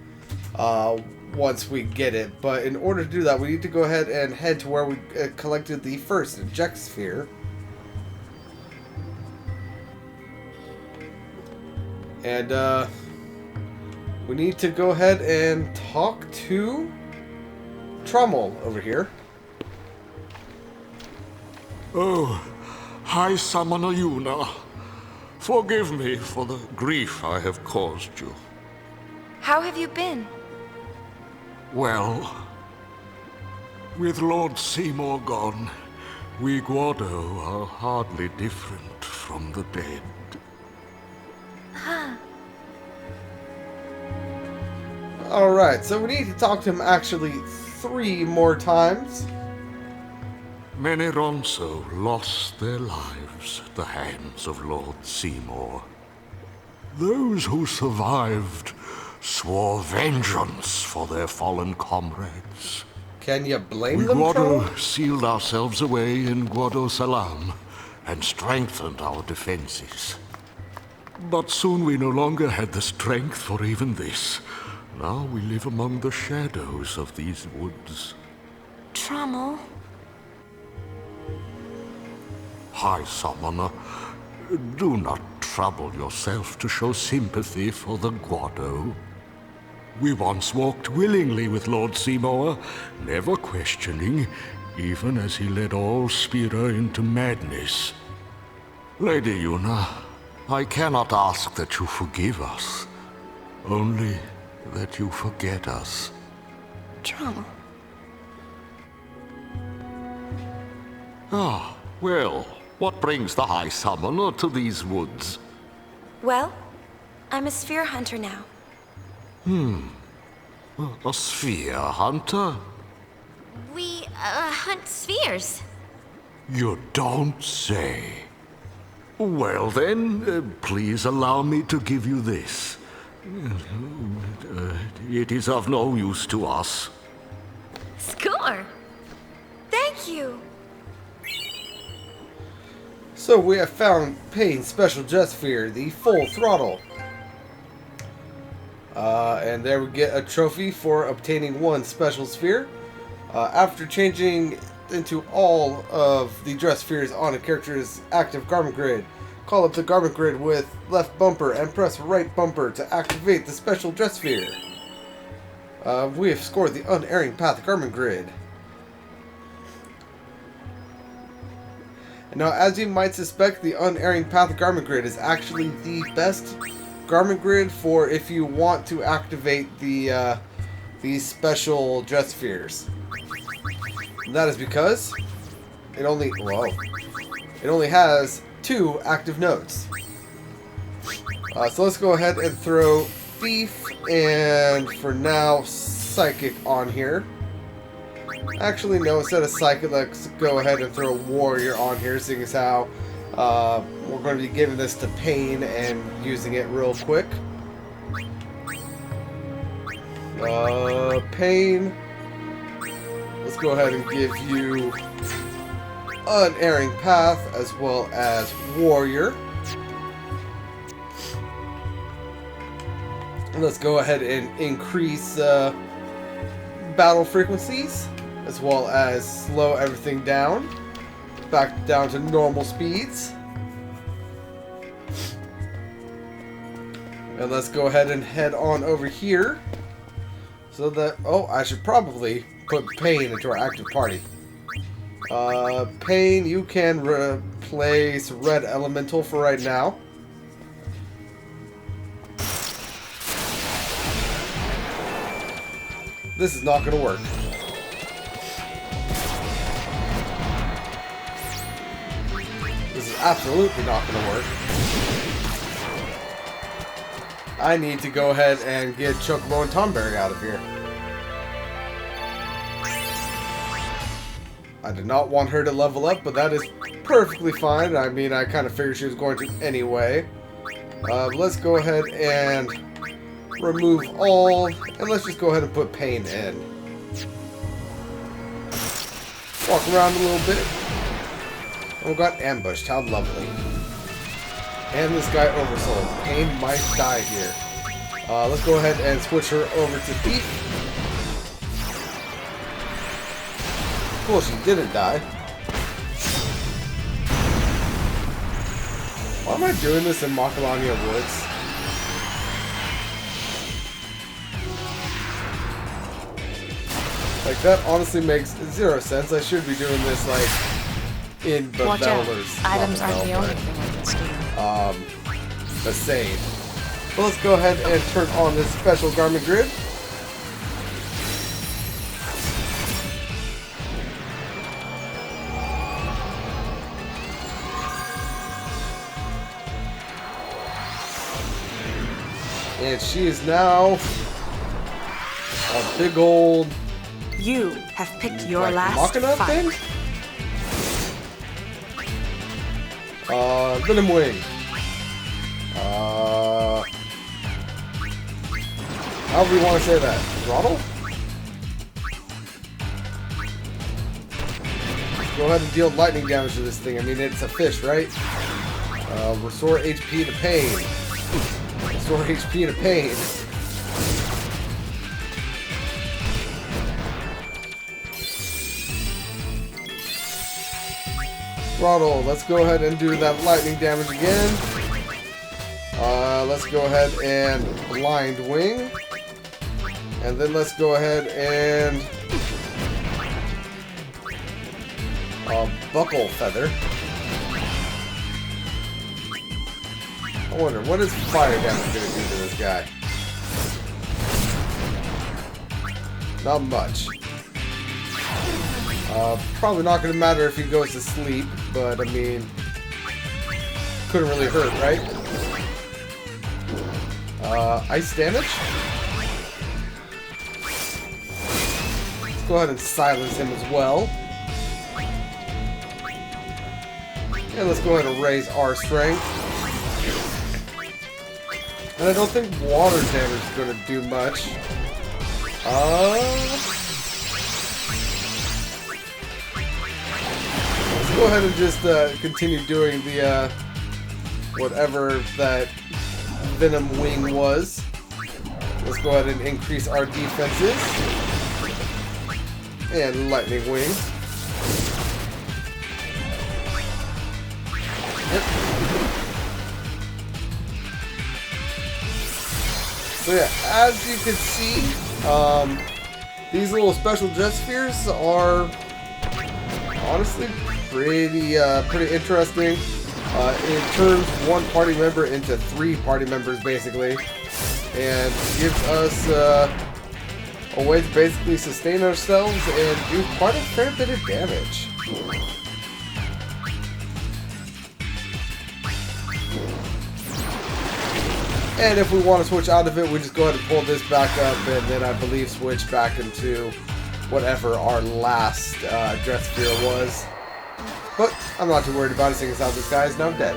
once we get it. But in order to do that, we need to go ahead and head to where we collected the first eject sphere. And we need to go ahead and talk to Trommel over here. Oh, High Summoner Yuna. Forgive me for the grief I have caused you. How have you been? Well, with Lord Seymour gone, we Guado are hardly different from the dead. Alright, so we need to talk to him actually 3 more times. Many Ronso lost their lives at the hands of Lord Seymour. Those who survived swore vengeance for their fallen comrades. Can you blame We them, Troll? Guado sealed ourselves away in Guado Salam and strengthened our defenses. But soon we no longer had the strength for even this. Now we live among the shadows of these woods. Trommel? High Summoner, do not trouble yourself to show sympathy for the Guado. We once walked willingly with Lord Seymour, never questioning, even as he led all Spira into madness. Lady Yuna, I cannot ask that you forgive us, only that you forget us. Trauma. Ah, well, what brings the High Summoner to these woods? Well, I'm a sphere hunter now. A sphere hunter? We, hunt spheres. You don't say. Well then, please allow me to give you this. It is of no use to us. Score! Thank you! So we have found Payne's special jet sphere, the full throttle. And there we get a trophy for obtaining one special sphere. After changing into all of the dress spheres on a character's active garment grid, call up the garment grid with left bumper and press right bumper to activate the special dress sphere. We have scored the unerring path garment grid. Now, as you might suspect, the unerring path garment grid is actually the best garment grid for if you want to activate the these special dress spheres. And that is because it only has 2 active nodes. So let's go ahead and throw Thief and, for now, Psychic on here. Actually, no, instead of Psychic, let's go ahead and throw Warrior on here, seeing as how we're going to be giving this to Payne and using it real quick. Payne, let's go ahead and give you Unerring Path as well as Warrior. Let's go ahead and increase battle frequencies as well as slow everything down back down to normal speeds. And let's go ahead and head on over here so that, I should probably put Payne into our active party. Payne, you can replace Red Elemental for right now. This is not going to work. This is absolutely not going to work. I need to go ahead and get Chocobo and Tomberry out of here. I did not want her to level up, but that is perfectly fine. I mean, I kind of figured she was going to anyway. Let's go ahead and remove all, and let's just go ahead and put Payne in. Walk around a little bit. Oh, got ambushed. How lovely. And this guy oversold. Payne might die here. Let's go ahead and switch her over to Thief. Cool, she didn't die. Why am I doing this in Makalania Woods? Like, that honestly makes 0 sense. I should be doing this, like, in Watch out. Beveller's. Items aren't the only thing I can steal. The same. Well, let's go ahead and turn on this special garment grid. And she is now a big old... You have picked your like, last Machina fight. thing? Venom Wing. However you want to say that. Throttle? Go ahead and deal lightning damage to this thing. I mean, it's a fish, right? Restore HP to Payne. Restore HP to Payne. Throttle. Let's go ahead and do that lightning damage again. Let's go ahead and blind wing. And then let's go ahead and Buckle feather. I wonder, what is fire damage going to do to this guy? Not much. Probably not going to matter if he goes to sleep, but I mean, couldn't really hurt, right? Ice damage? Let's go ahead and silence him as well. And let's go ahead and raise our strength. And I don't think water damage is going to do much. Let's go ahead and just continue doing the whatever that Venom Wing was. Let's go ahead and increase our defenses. And Lightning Wing. Yep. So yeah, as you can see, these little special jet spheres are honestly pretty interesting. It turns one party member into 3 party members basically, and gives us a way to basically sustain ourselves and do quite a fair bit of damage. And if we want to switch out of it, we just go ahead and pull this back up, and then I believe switch back into whatever our last jet sphere was. But I'm not too worried about it, seeing as how this guy is now dead.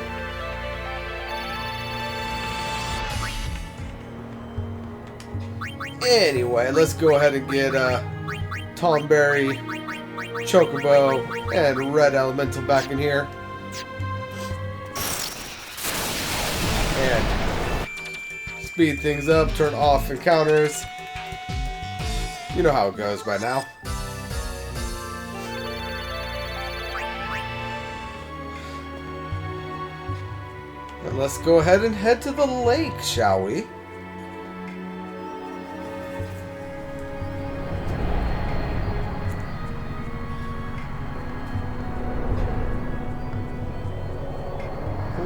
Anyway, let's go ahead and get Tomberry, Chocobo, and Red Elemental back in here. And speed things up, turn off encounters. You know how it goes by now. And let's go ahead and head to the lake, shall we?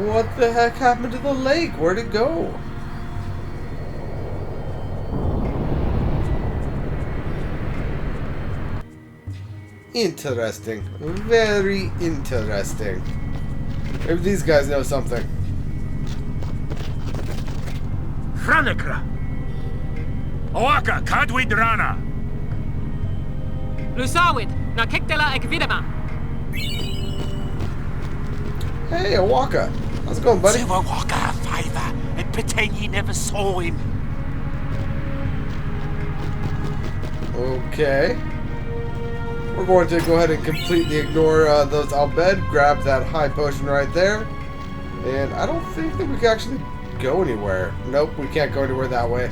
What the heck happened to the lake? Where'd it go? Interesting. Very interesting. Maybe these guys know something. Hranekra! Oaka, Kadwidrana! Lusawid, na kiktela ekvidema. Hey, Awaka. How's it going, buddy? Do Oaka a favour and pretend you never saw him. Okay. We're going to go ahead and completely ignore those Albed, grab that high potion right there. And I don't think that we can actually go anywhere. Nope, we can't go anywhere that way.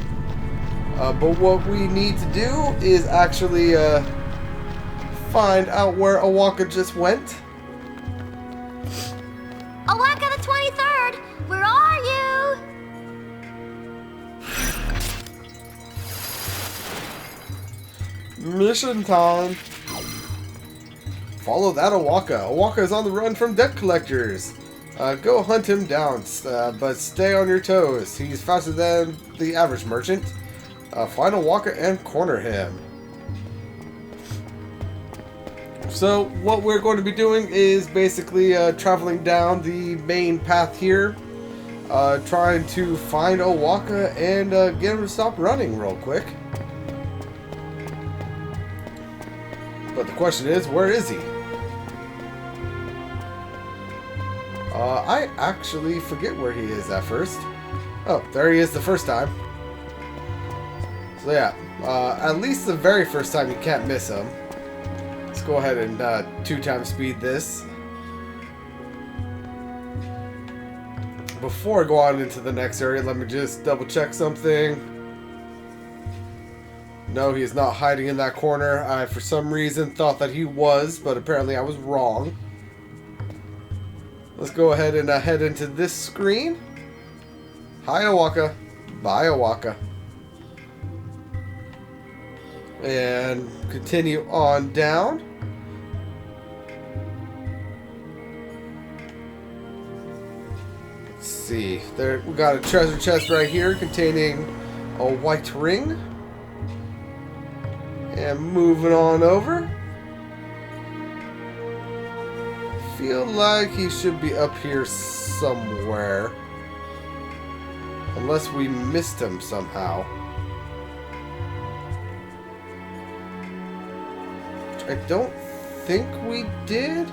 But what we need to do is actually find out where Awaka just went. Awaka the 23rd, where are you? Mission time. Follow that Awaka. Awaka is on the run from debt collectors. Go hunt him down, but stay on your toes. He's faster than the average merchant. Find Awaka and corner him. So what we're going to be doing is basically traveling down the main path here, trying to find Awaka and get him to stop running real quick. But the question is, where is he? I actually forget where he is at first. Oh, there he is the first time. So yeah, at least the very first time you can't miss him. Let's go ahead and 2x speed this. Before I go on into the next area, let me just double check something. No, he is not hiding in that corner. I, for some reason, thought that he was, but apparently I was wrong. Let's go ahead and head into this screen. Hi, Awaka. Bye, Awaka. And continue on down. see. There, we got a treasure chest right here containing a white ring. And moving on over. Feel like he should be up here somewhere. Unless we missed him somehow. Which I don't think we did.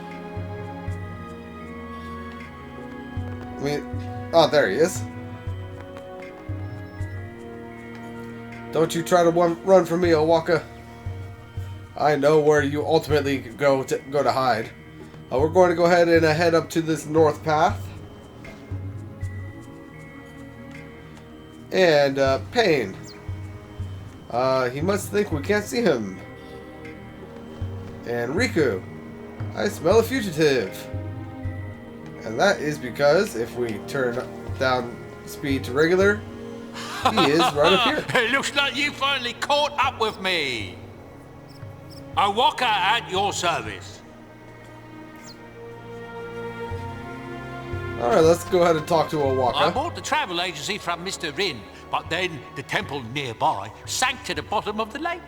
I mean, oh, there he is. Don't you try to run from me, Owaka. I know where you ultimately go to hide. We're going to go ahead and head up to this north path. And Pain. He must think we can't see him. And Riku. I smell a fugitive. And that is because if we turn down speed to regular, he is right up here. It looks like you finally caught up with me. Owaka at your service. Alright, let's go ahead and talk to Owaka. I bought the travel agency from Mr. Rin, but then the temple nearby sank to the bottom of the lake.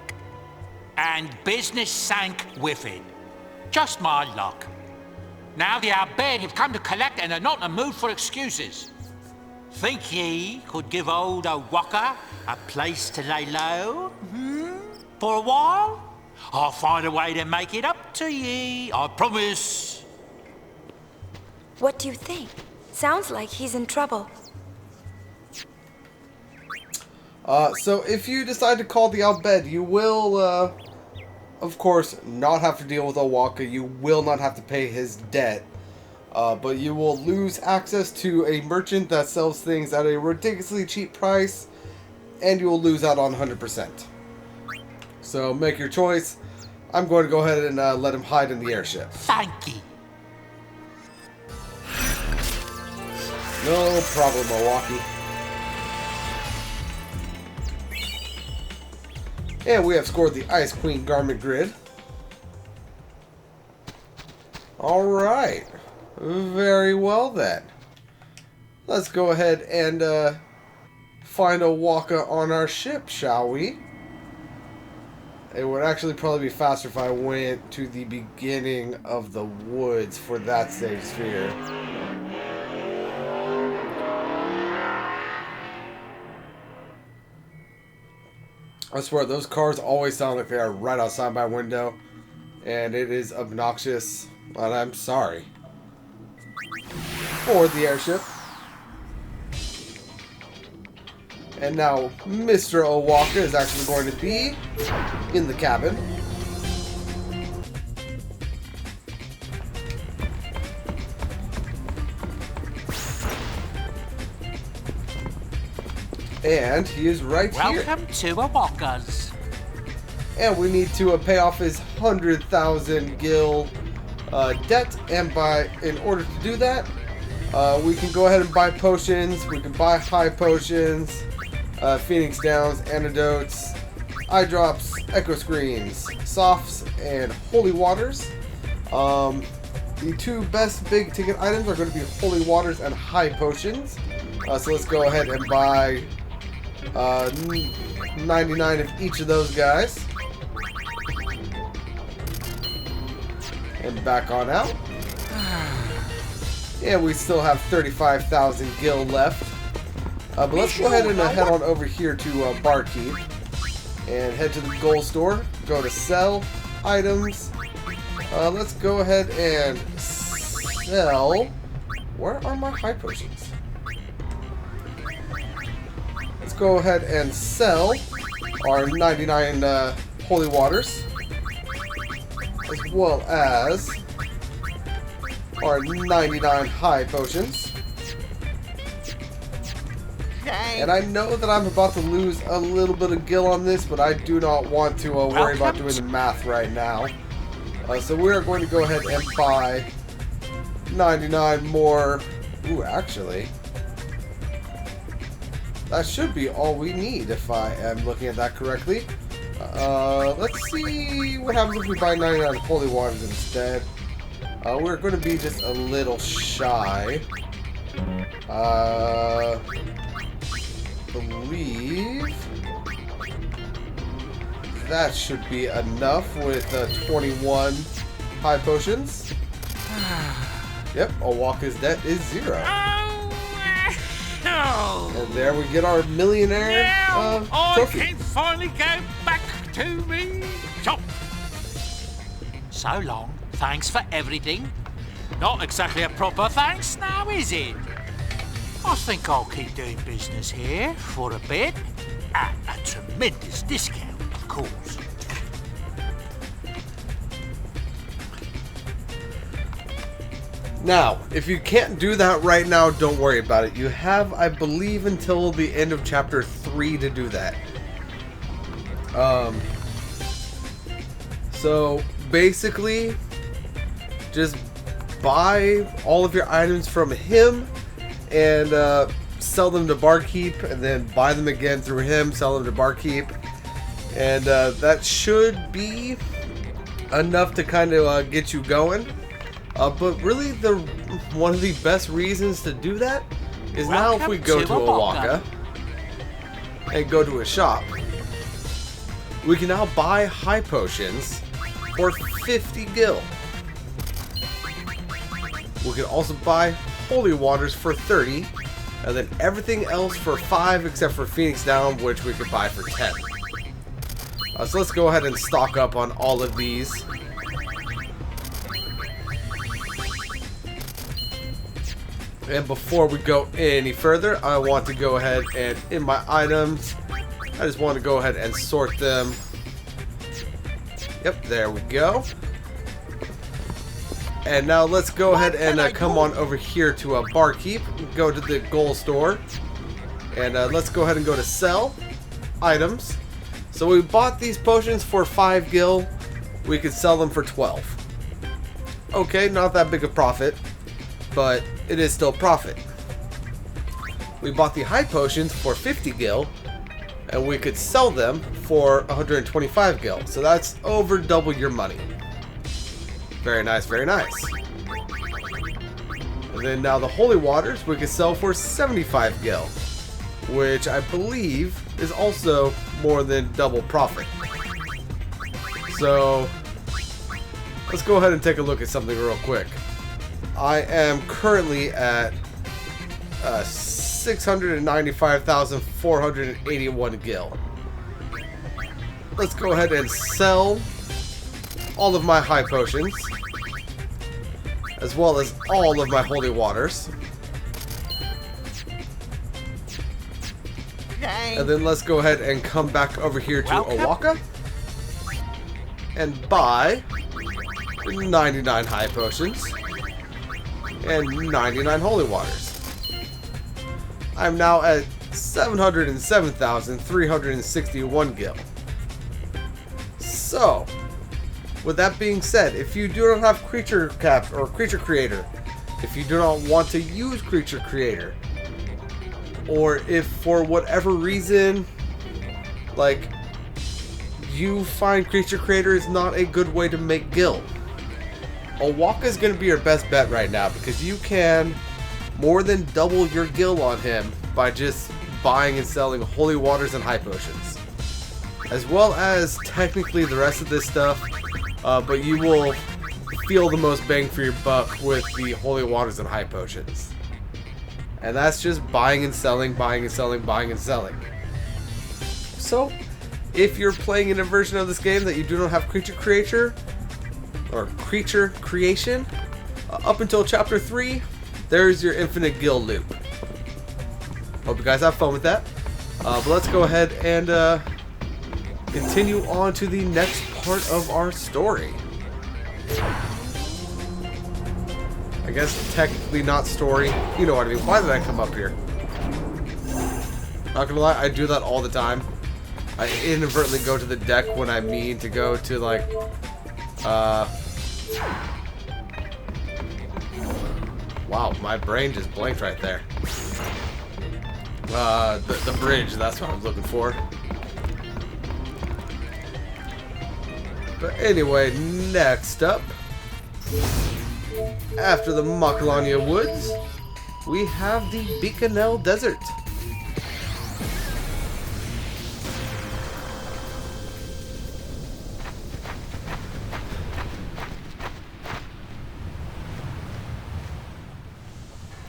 And business sank with it. Just my luck. Now the Abed have come to collect and are not in the mood for excuses. Think ye could give old Owaka a place to lay low? For a while? I'll find a way to make it up to ye, I promise. What do you think? Sounds like he's in trouble. So if you decide to call the Abed, you will, of course, not have to deal with Owaka. You will not have to pay his debt. But you will lose access to a merchant that sells things at a ridiculously cheap price. And you will lose out on 100%. So make your choice. I'm going to go ahead and let him hide in the airship. Thank ye. No problem, Milwaukee. And we have scored the Ice Queen garment grid. Alright. Very well then. Let's go ahead and find Owaka on our ship, shall we? It would actually probably be faster if I went to the beginning of the woods for that save sphere. I swear, those cars always sound like they are right outside my window. And it is obnoxious. And I'm sorry. For the airship. And now, Mr. Owaka is actually going to be in the cabin. And he is right here. Welcome to Owaka's. And we need to pay off his 100,000 gil debt. And in order to do that, we can go ahead and buy potions. We can buy high potions, Phoenix Downs, antidotes, eye drops, echo screens, softs, and holy waters. The two best big ticket items are going to be holy waters and high potions. So let's go ahead and buy 99 of each of those guys. And back on out. And we still have 35,000 gil left. But let's go ahead and head on over here to Barkeep. And head to the gold store. Go to sell items. Let's go ahead and sell. Where are my high potions? Let's go ahead and sell our 99 holy waters, as well as our 99 high potions. And I know that I'm about to lose a little bit of gil on this, but I do not want to worry about doing the math right now. So we are going to go ahead and buy 99 more. Ooh, actually, that should be all we need if I am looking at that correctly. Let's see what happens if we buy 99 holy waters instead. We're going to be just a little shy Believe that should be enough with 21 high potions. Yep, Owaka's debt is 0. And there we get our millionaire trophy. I can finally go back to me job. So long, thanks for everything. Not exactly a proper thanks now, is it? I think I'll keep doing business here for a bit. At a tremendous discount, of course. Now, if you can't do that right now, don't worry about it. You have, I believe, until the end of chapter 3 to do that. So basically, just buy all of your items from him and sell them to Barkeep, and then buy them again through him, sell them to Barkeep, and that should be enough to kind of get you going. But really, one of the best reasons to do that is now if we go to Owaka and go to a shop, we can now buy high potions for 50 gil. We can also buy holy waters for 30, and then everything else for 5 except for Phoenix Down, which we could buy for 10. So let's go ahead and stock up on all of these. And before we go any further, I want to go ahead and in my items, I just want to go ahead and sort them. Yep, there we go. And now let's go ahead and come on over here to Barkeep, go to the gold store, and let's go ahead and go to sell items. So we bought these potions for 5 gil, we could sell them for 12. Okay, not that big a profit, but it is still profit. We bought the high potions for 50 gil, and we could sell them for 125 gil. So that's over double your money. Very nice, very nice. And then now the holy waters we could sell for 75 gil, which I believe is also more than double profit. So let's go ahead and take a look at something real quick. I am currently at 695,481 gil. Let's go ahead and sell all of my high potions, as well as all of my holy waters. And then let's go ahead and come back over here to Owaka and buy 99 high potions and 99 holy waters. I'm now at 707,361 gil. So, with that being said, if you do not have creature cap or creature creator, if you do not want to use creature creator, or if for whatever reason, like, you find creature creator is not a good way to make gil, Owaka is going to be your best bet right now, because you can more than double your gil on him by just buying and selling holy waters and high potions, as well as technically the rest of this stuff, but you will feel the most bang for your buck with the holy waters and high potions. And that's just buying and selling, buying and selling, buying and selling. So, if you're playing in a version of this game that you do not have creature creator or creature creation, up until chapter 3, there's your infinite gil loop. Hope you guys have fun with that. But let's go ahead and continue on to the next part of our story. I guess technically not story. You know what I mean. Why did I come up here? Not gonna lie, I do that all the time. I inadvertently go to the deck when I mean to go to, like, wow, my brain just blanked right there. The bridge, that's what I was looking for. But anyway, next up, after the Makalania Woods, we have the Bikanel Desert.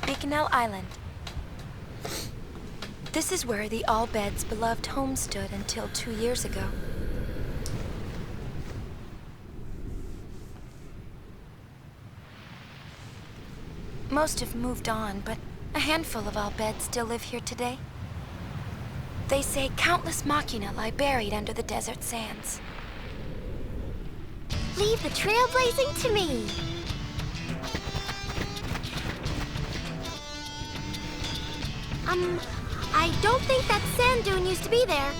Bikanel Island. This is where the All-Bed's beloved home stood until 2 years ago. Most have moved on, but a handful of All-Beds still live here today. They say countless machina lie buried under the desert sands. Leave the trailblazing to me. I don't think that sand dune used to be there.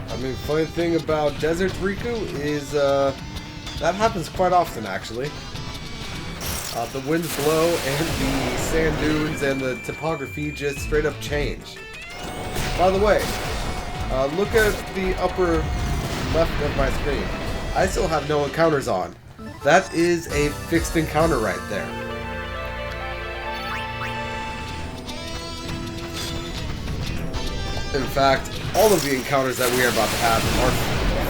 I mean, funny thing about Desert Riku is, that happens quite often, actually. The winds blow and the sand dunes and the topography just straight up change. By the way, look at the upper left of my screen. I still have no encounters on. That is a fixed encounter right there. In fact, all of the encounters that we are about to have are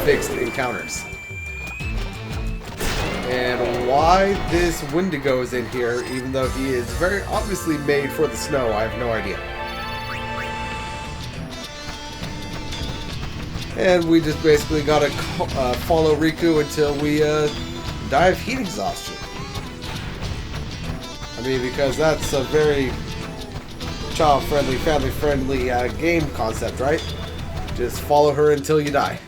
fixed encounters. And why this Wendigo is in here, even though he is very obviously made for the snow, I have no idea. And we just basically gotta follow Riku until we die of heat exhaustion. I mean, because that's a very child-friendly, family-friendly game concept, right? Just follow her until you die.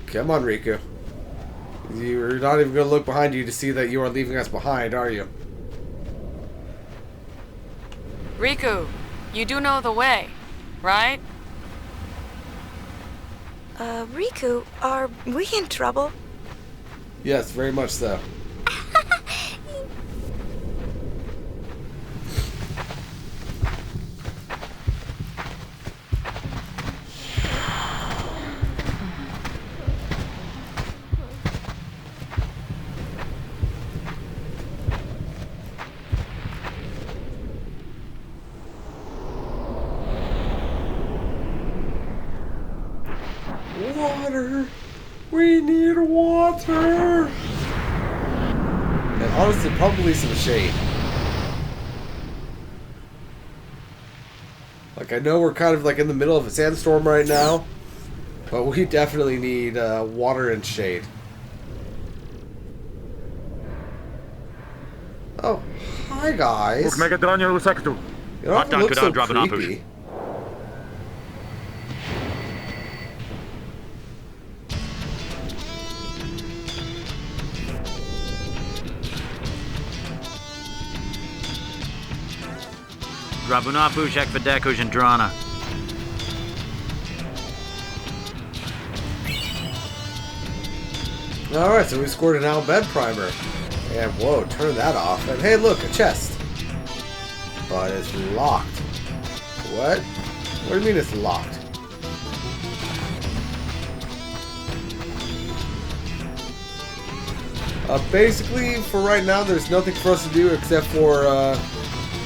Come on, Riku. You're not even going to look behind you to see that you are leaving us behind, are you? Riku, you do know the way, right? Riku, are we in trouble? Yes, very much so. Water! We need water! And honestly, probably some shade. Like, I know we're kind of like in the middle of a sandstorm right now, but we definitely need water and shade. Oh, hi guys. You don't have to look so creepy. Rabunapu, Shekvadeku, Jandrana. Alright, so we scored an Al-Bed primer. And whoa, turn that off. And hey, look, a chest. But it's locked. What? What do you mean it's locked? Basically, for right now, there's nothing for us to do except for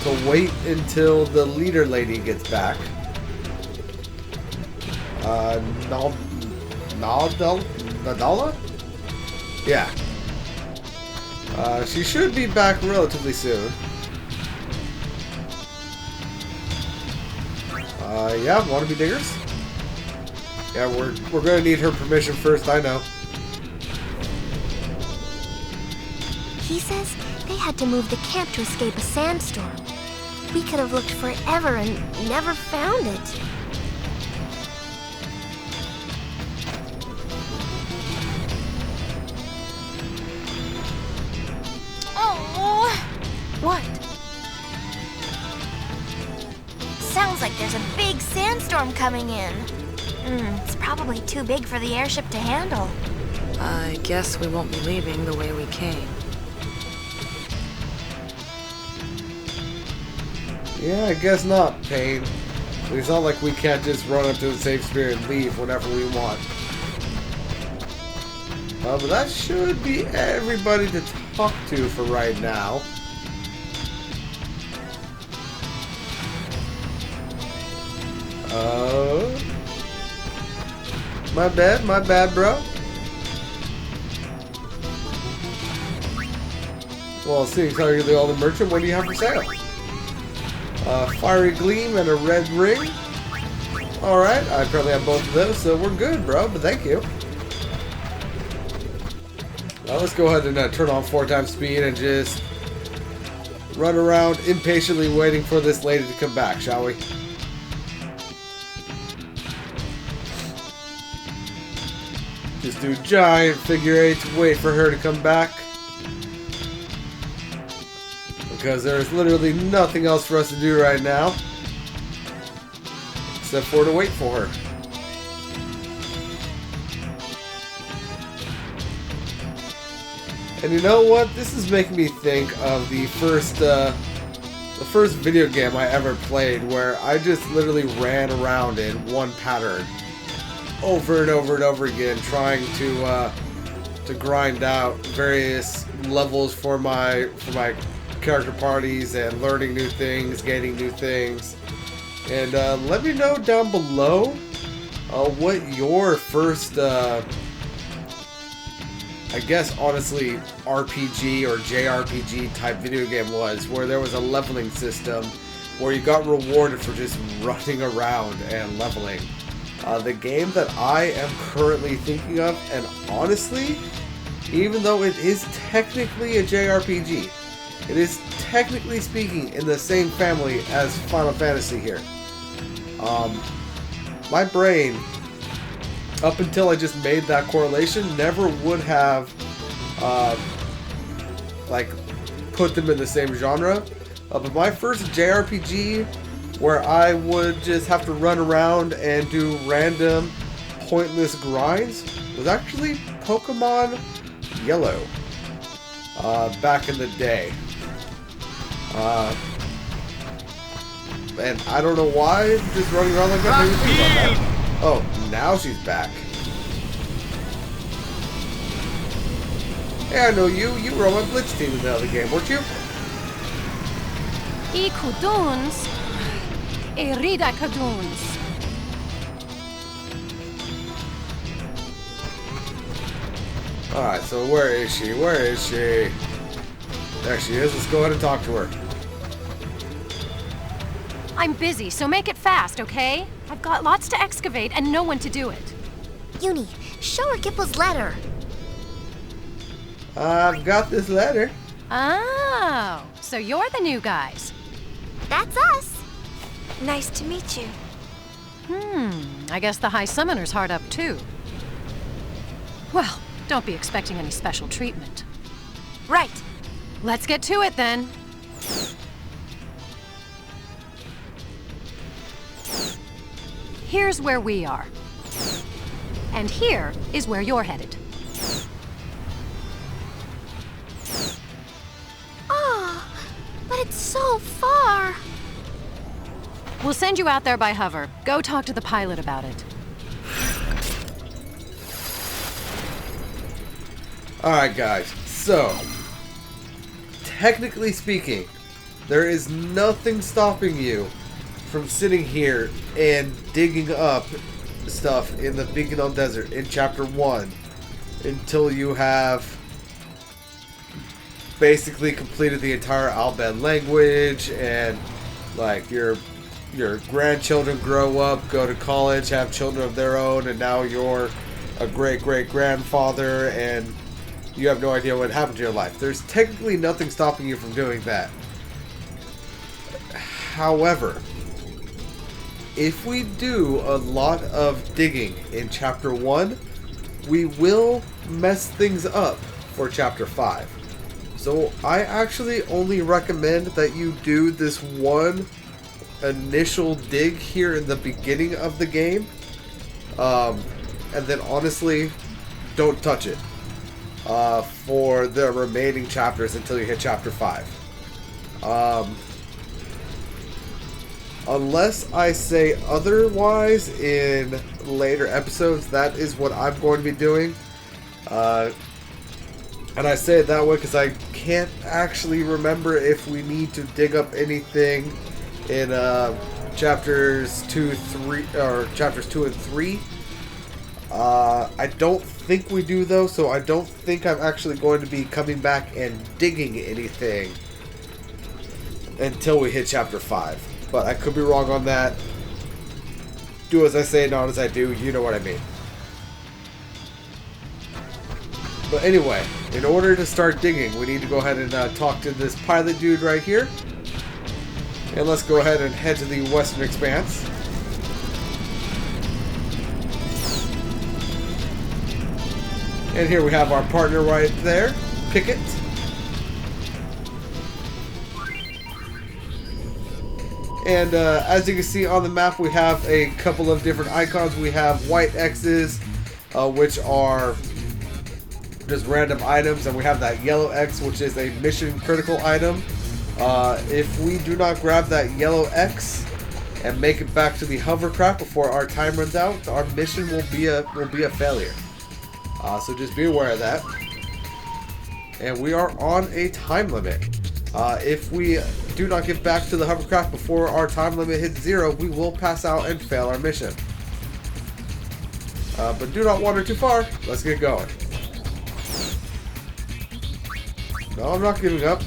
to wait until the leader lady gets back. Nadala? Yeah. She should be back relatively soon. Yeah, wanna be diggers? Yeah, we're gonna need her permission first, I know. He says they had to move the camp to escape a sandstorm. We could have looked forever and never found it. Oh! What? Sounds like there's a big sandstorm coming in. It's probably too big for the airship to handle. I guess we won't be leaving the way we came. Yeah, I guess not, Pain. It's not like we can't just run up to the safe spirit and leave whenever we want. But that should be everybody to talk to for right now. My bad, bro. Well, seeing how you're the only merchant, what do you have for sale? Fiery gleam and a red ring. Alright, I probably have both of those, so we're good, bro, but thank you. Now let's go ahead and turn on 4x speed and just run around impatiently waiting for this lady to come back, shall we? Just do giant figure eights, wait for her to come back. Because there's literally nothing else for us to do right now. Except for to wait for her. And you know what? This is making me think of the first video game I ever played, where I just literally ran around in one pattern over and over and over again, trying to grind out various levels for my character parties and learning new things, gaining new things. And let me know down below what your first, I guess honestly, RPG or JRPG type video game was, where there was a leveling system where you got rewarded for just running around and leveling. The game that I am currently thinking of, and honestly, even though it is technically a JRPG, it is technically speaking in the same family as Final Fantasy here. My brain, up until I just made that correlation, never would have like put them in the same genre. But my first JRPG, where I would just have to run around and do random pointless grinds, was actually Pokemon Yellow back in the day. And I don't know why, just running around like that. Oh, now she's back. Hey, I know you. You were on my Blitz team in the other game, weren't you? I kuduns. Erida kuduns. Alright, so where is she? Where is she? There she is. Let's go ahead and talk to her. I'm busy, so make it fast, okay? I've got lots to excavate and no one to do it. Uni, show her Gipple's letter. I've got this letter. Oh, so you're the new guys. That's us. Nice to meet you. I guess the High Summoner's hard up too. Well, don't be expecting any special treatment. Right. Let's get to it then. Here's where we are. And here is where you're headed. Oh, but it's so far. We'll send you out there by hover. Go talk to the pilot about it. Alright guys, so technically speaking, there is nothing stopping you from sitting here and digging up stuff in the Beacon Desert in Chapter 1 until you have basically completed the entire Albed language, and like your grandchildren grow up, go to college, have children of their own, and now you're a great-great-grandfather and you have no idea what happened to your life. There's technically nothing stopping you from doing that. However, if we do a lot of digging in Chapter 1, we will mess things up for Chapter 5. So I actually only recommend that you do this one initial dig here in the beginning of the game. And then honestly, don't touch it for the remaining chapters until you hit Chapter 5. Unless I say otherwise in later episodes, that is what I'm going to be doing. And I say it that way because I can't actually remember if we need to dig up anything in chapters 2 and 3. I don't think we do though, so I don't think I'm actually going to be coming back and digging anything until we hit chapter 5. But I could be wrong on that. Do as I say, not as I do. You know what I mean. But anyway, in order to start digging, we need to go ahead and talk to this pilot dude right here. And let's go ahead and head to the Western Expanse. And here we have our partner right there, Pickett. And as you can see on the map, we have a couple of different icons. We have white X's, which are just random items, and we have that yellow X, which is a mission critical item. If we do not grab that yellow X and make it back to the hovercraft before our time runs out, our mission will be a failure. So just be aware of that. And we are on a time limit. If we do not get back to the hovercraft before our time limit hits 0, we will pass out and fail our mission. But do not wander too far. Let's get going. No, I'm not giving up.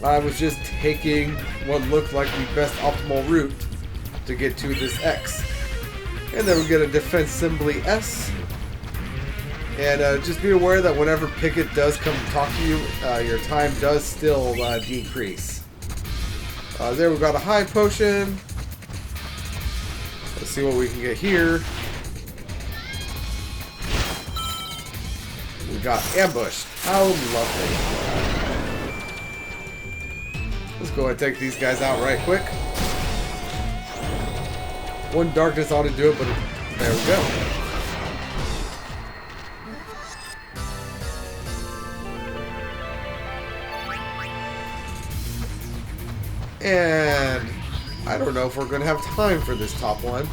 I was just taking what looked like the best optimal route to get to this X. And then we get a defense assembly S. And just be aware that whenever Pickett does come to talk to you, your time does still decrease. There we've got a high potion. Let's see what we can get here. We got ambushed. How lovely. Let's go ahead and take these guys out right quick. One darkness ought to do it, but there we go. And I don't know if we're going to have time for this top one.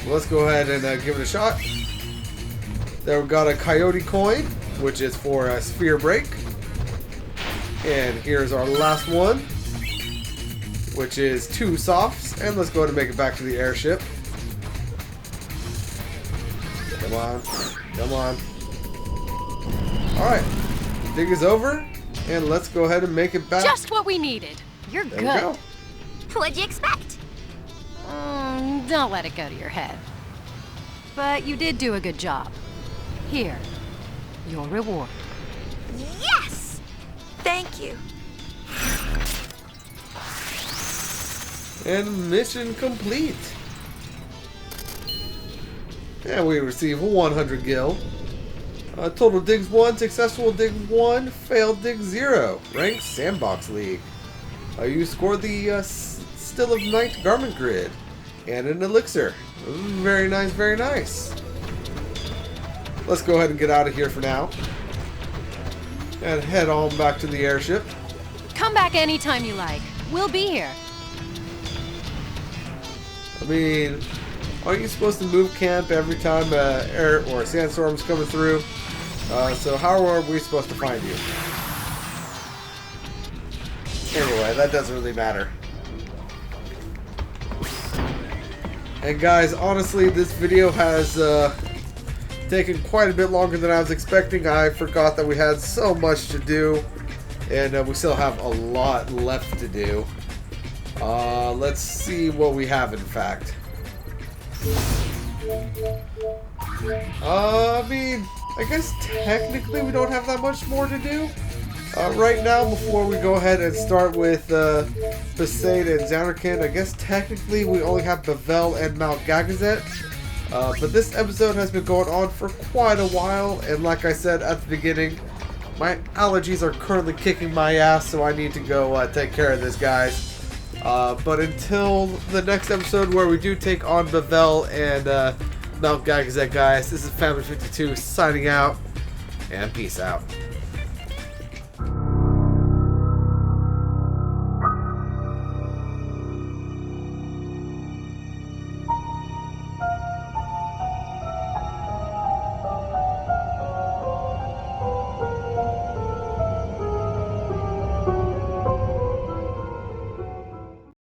Let's go ahead and give it a shot. There we've got a coyote coin, which is for a sphere break. And here's our last one, which is 2 softs. And let's go ahead and make it back to the airship. Come on. Come on. Alright. Dig is over. And let's go ahead and make it back. Just what we needed. You're There good. we go. What'd you expect? Don't let it go to your head. But you did do a good job. Here, your reward. Yes! Thank you. And mission complete. And we receive 100 gil. Total digs 1, successful dig 1, failed dig 0. Ranked Sandbox League. You scored the Still of Night garment grid and an elixir. Very nice, very nice. Let's go ahead and get out of here for now and head on back to the airship. Come back anytime you like. We'll be here. I mean, aren't you supposed to move camp every time air or a sandstorm's coming through? So how are we supposed to find you? Anyway, that doesn't really matter. And guys, honestly, this video has taken quite a bit longer than I was expecting. I forgot that we had so much to do, and we still have a lot left to do. Let's see what we have, in fact. I mean, I guess technically we don't have that much more to do. Right now, before we go ahead and start with Besaid and Zanarkand, I guess technically we only have Bavel and Mount Gagazet. But this episode has been going on for quite a while, and like I said at the beginning, my allergies are currently kicking my ass, so I need to go take care of this, guys. But until the next episode where we do take on Bavel and Mount Gagazet, guys, this is Family 52 signing out, and peace out.